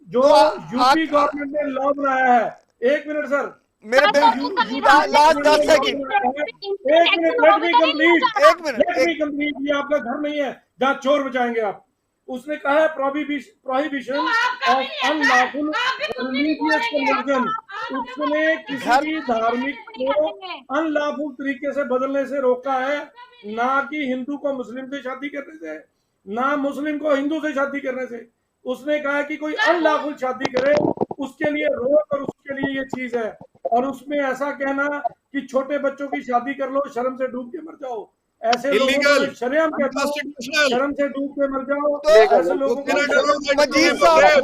जो यूपी गवर्नमेंट ने लॉ बनाया है, एक मिनट सर,
मेरे लास्ट 10 सेकंड,
एक मिनट, लेट मी कंप्लीट। ये आपका घर नहीं है जहाँ चोर बचाएंगे आप। उसने कहा है prohibition of unlawful religious conversion. उसने किसी भी धार्मिक को अनलॉफुल तरीके से बदलने से रोका है, ना कि हिंदू को मुस्लिम से शादी करने से, ना मुस्लिम को हिंदू से शादी करने से। उसने कहा है कि कोई अनलॉफुल शादी करे उसके लिए रोक, और उसके लिए ये चीज है। और उसमें ऐसा कहना कि छोटे बच्चों की शादी कर लो, शर्म से डूब के मर जाओ, ऐसे लोगों को शर्म कहता हूं, शर्म से डूब के मर जाओ। ऐसे लोगों को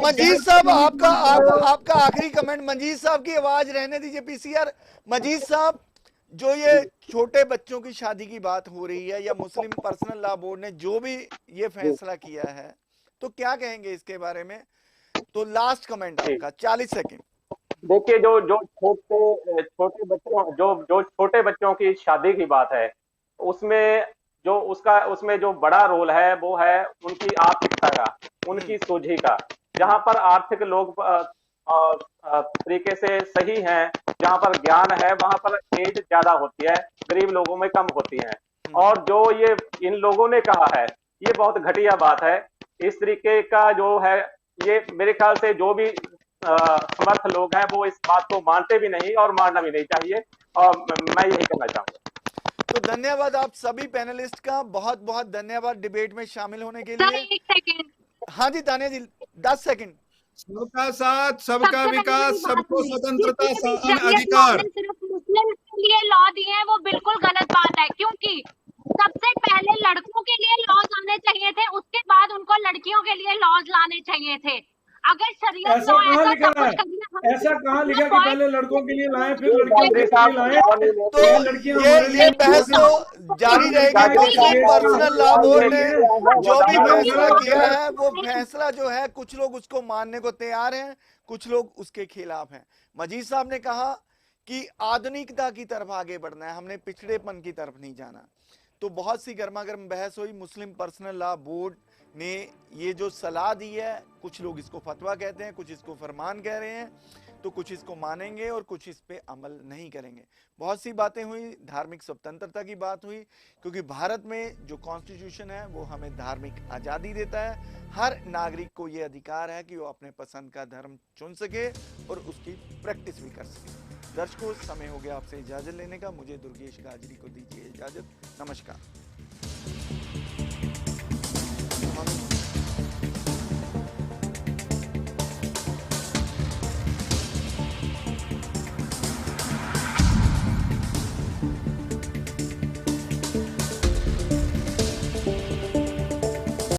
मजीद साहब आपका आखिरी कमेंट। मजीद साहब की आवाज रहने दीजिए। पीसीआर मजीद साहब, जो ये छोटे बच्चों की शादी की बात हो रही है, या मुस्लिम पर्सनल लॉ बोर्ड ने जो भी ये फैसला किया है, तो क्या कहेंगे इसके बारे में? तो लास्ट कमेंट आपका 40 सेकंड।
देखिए, जो छोटे बच्चों की शादी की बात है, उसमें जो बड़ा रोल है वो है उनकी आर्थिकता का, उनकी सूझी का। जहां पर आर्थिक लोग तरीके से सही हैं, जहाँ पर ज्ञान है वहां पर एज ज्यादा होती है, गरीब लोगों में कम होती है। और जो ये इन लोगों ने कहा है ये बहुत घटिया बात है। इस तरीके का जो है ये मेरे ख्याल से जो भी समर्थ लोग हैं वो इस बात को मानते भी नहीं और मानना भी नहीं चाहिए, और मैं यही कहना चाहूंगा।
तो धन्यवाद आप सभी पैनलिस्ट का, बहुत बहुत धन्यवाद डिबेट में शामिल होने के लिए।
एक सेकेंड।
हाँ जी तानिया जी 10 सेकंड।
सबका साथ, सबका विकास, सबको स्वतंत्रता, समान अधिकार।
सिर्फ मुस्लिम के लिए लॉ दिए हैं वो बिल्कुल गलत बात है, क्योंकि सबसे पहले लड़कों के लिए लॉज आने चाहिए थे, उसके बाद उनको लड़कियों के लिए लॉज लाने चाहिए थे। अगर शरीयत
ऐसा कहाँ लिखा है? ऐसा कहाँ लिखा कि पहले लड़कों के लिए लाएं फिर लड़कियों के लिए लाएं?
तो ये बहस तो जारी रहेगी। पर्सनल लॉ बोर्ड ने जो भी फैसला किया है वो फैसला जो है कुछ लोग उसको मानने को तैयार हैं, कुछ लोग उसके खिलाफ हैं। मजीद साहब ने कहा कि आधुनिकता की तरफ आगे बढ़ना है, हमने पिछड़ेपन की तरफ नहीं जाना। तो बहुत सी गर्मा गर्म बहस हुई। मुस्लिम पर्सनल लॉ बोर्ड ने ये जो सलाह दी है, कुछ लोग इसको फतवा कहते हैं, कुछ इसको फरमान कह रहे हैं, तो कुछ इसको मानेंगे और कुछ इस पे अमल नहीं करेंगे। बहुत सी बातें हुई, धार्मिक स्वतंत्रता की बात हुई, क्योंकि भारत में जो कॉन्स्टिट्यूशन है वो हमें धार्मिक आज़ादी देता है। हर नागरिक को ये अधिकार है कि वो अपने पसंद का धर्म चुन सके और उसकी प्रैक्टिस भी कर सके। दर्शकों समय हो गया आपसे इजाज़त लेने का, मुझे दुर्गेश गाजरी को दीजिए इजाज़त। नमस्कार।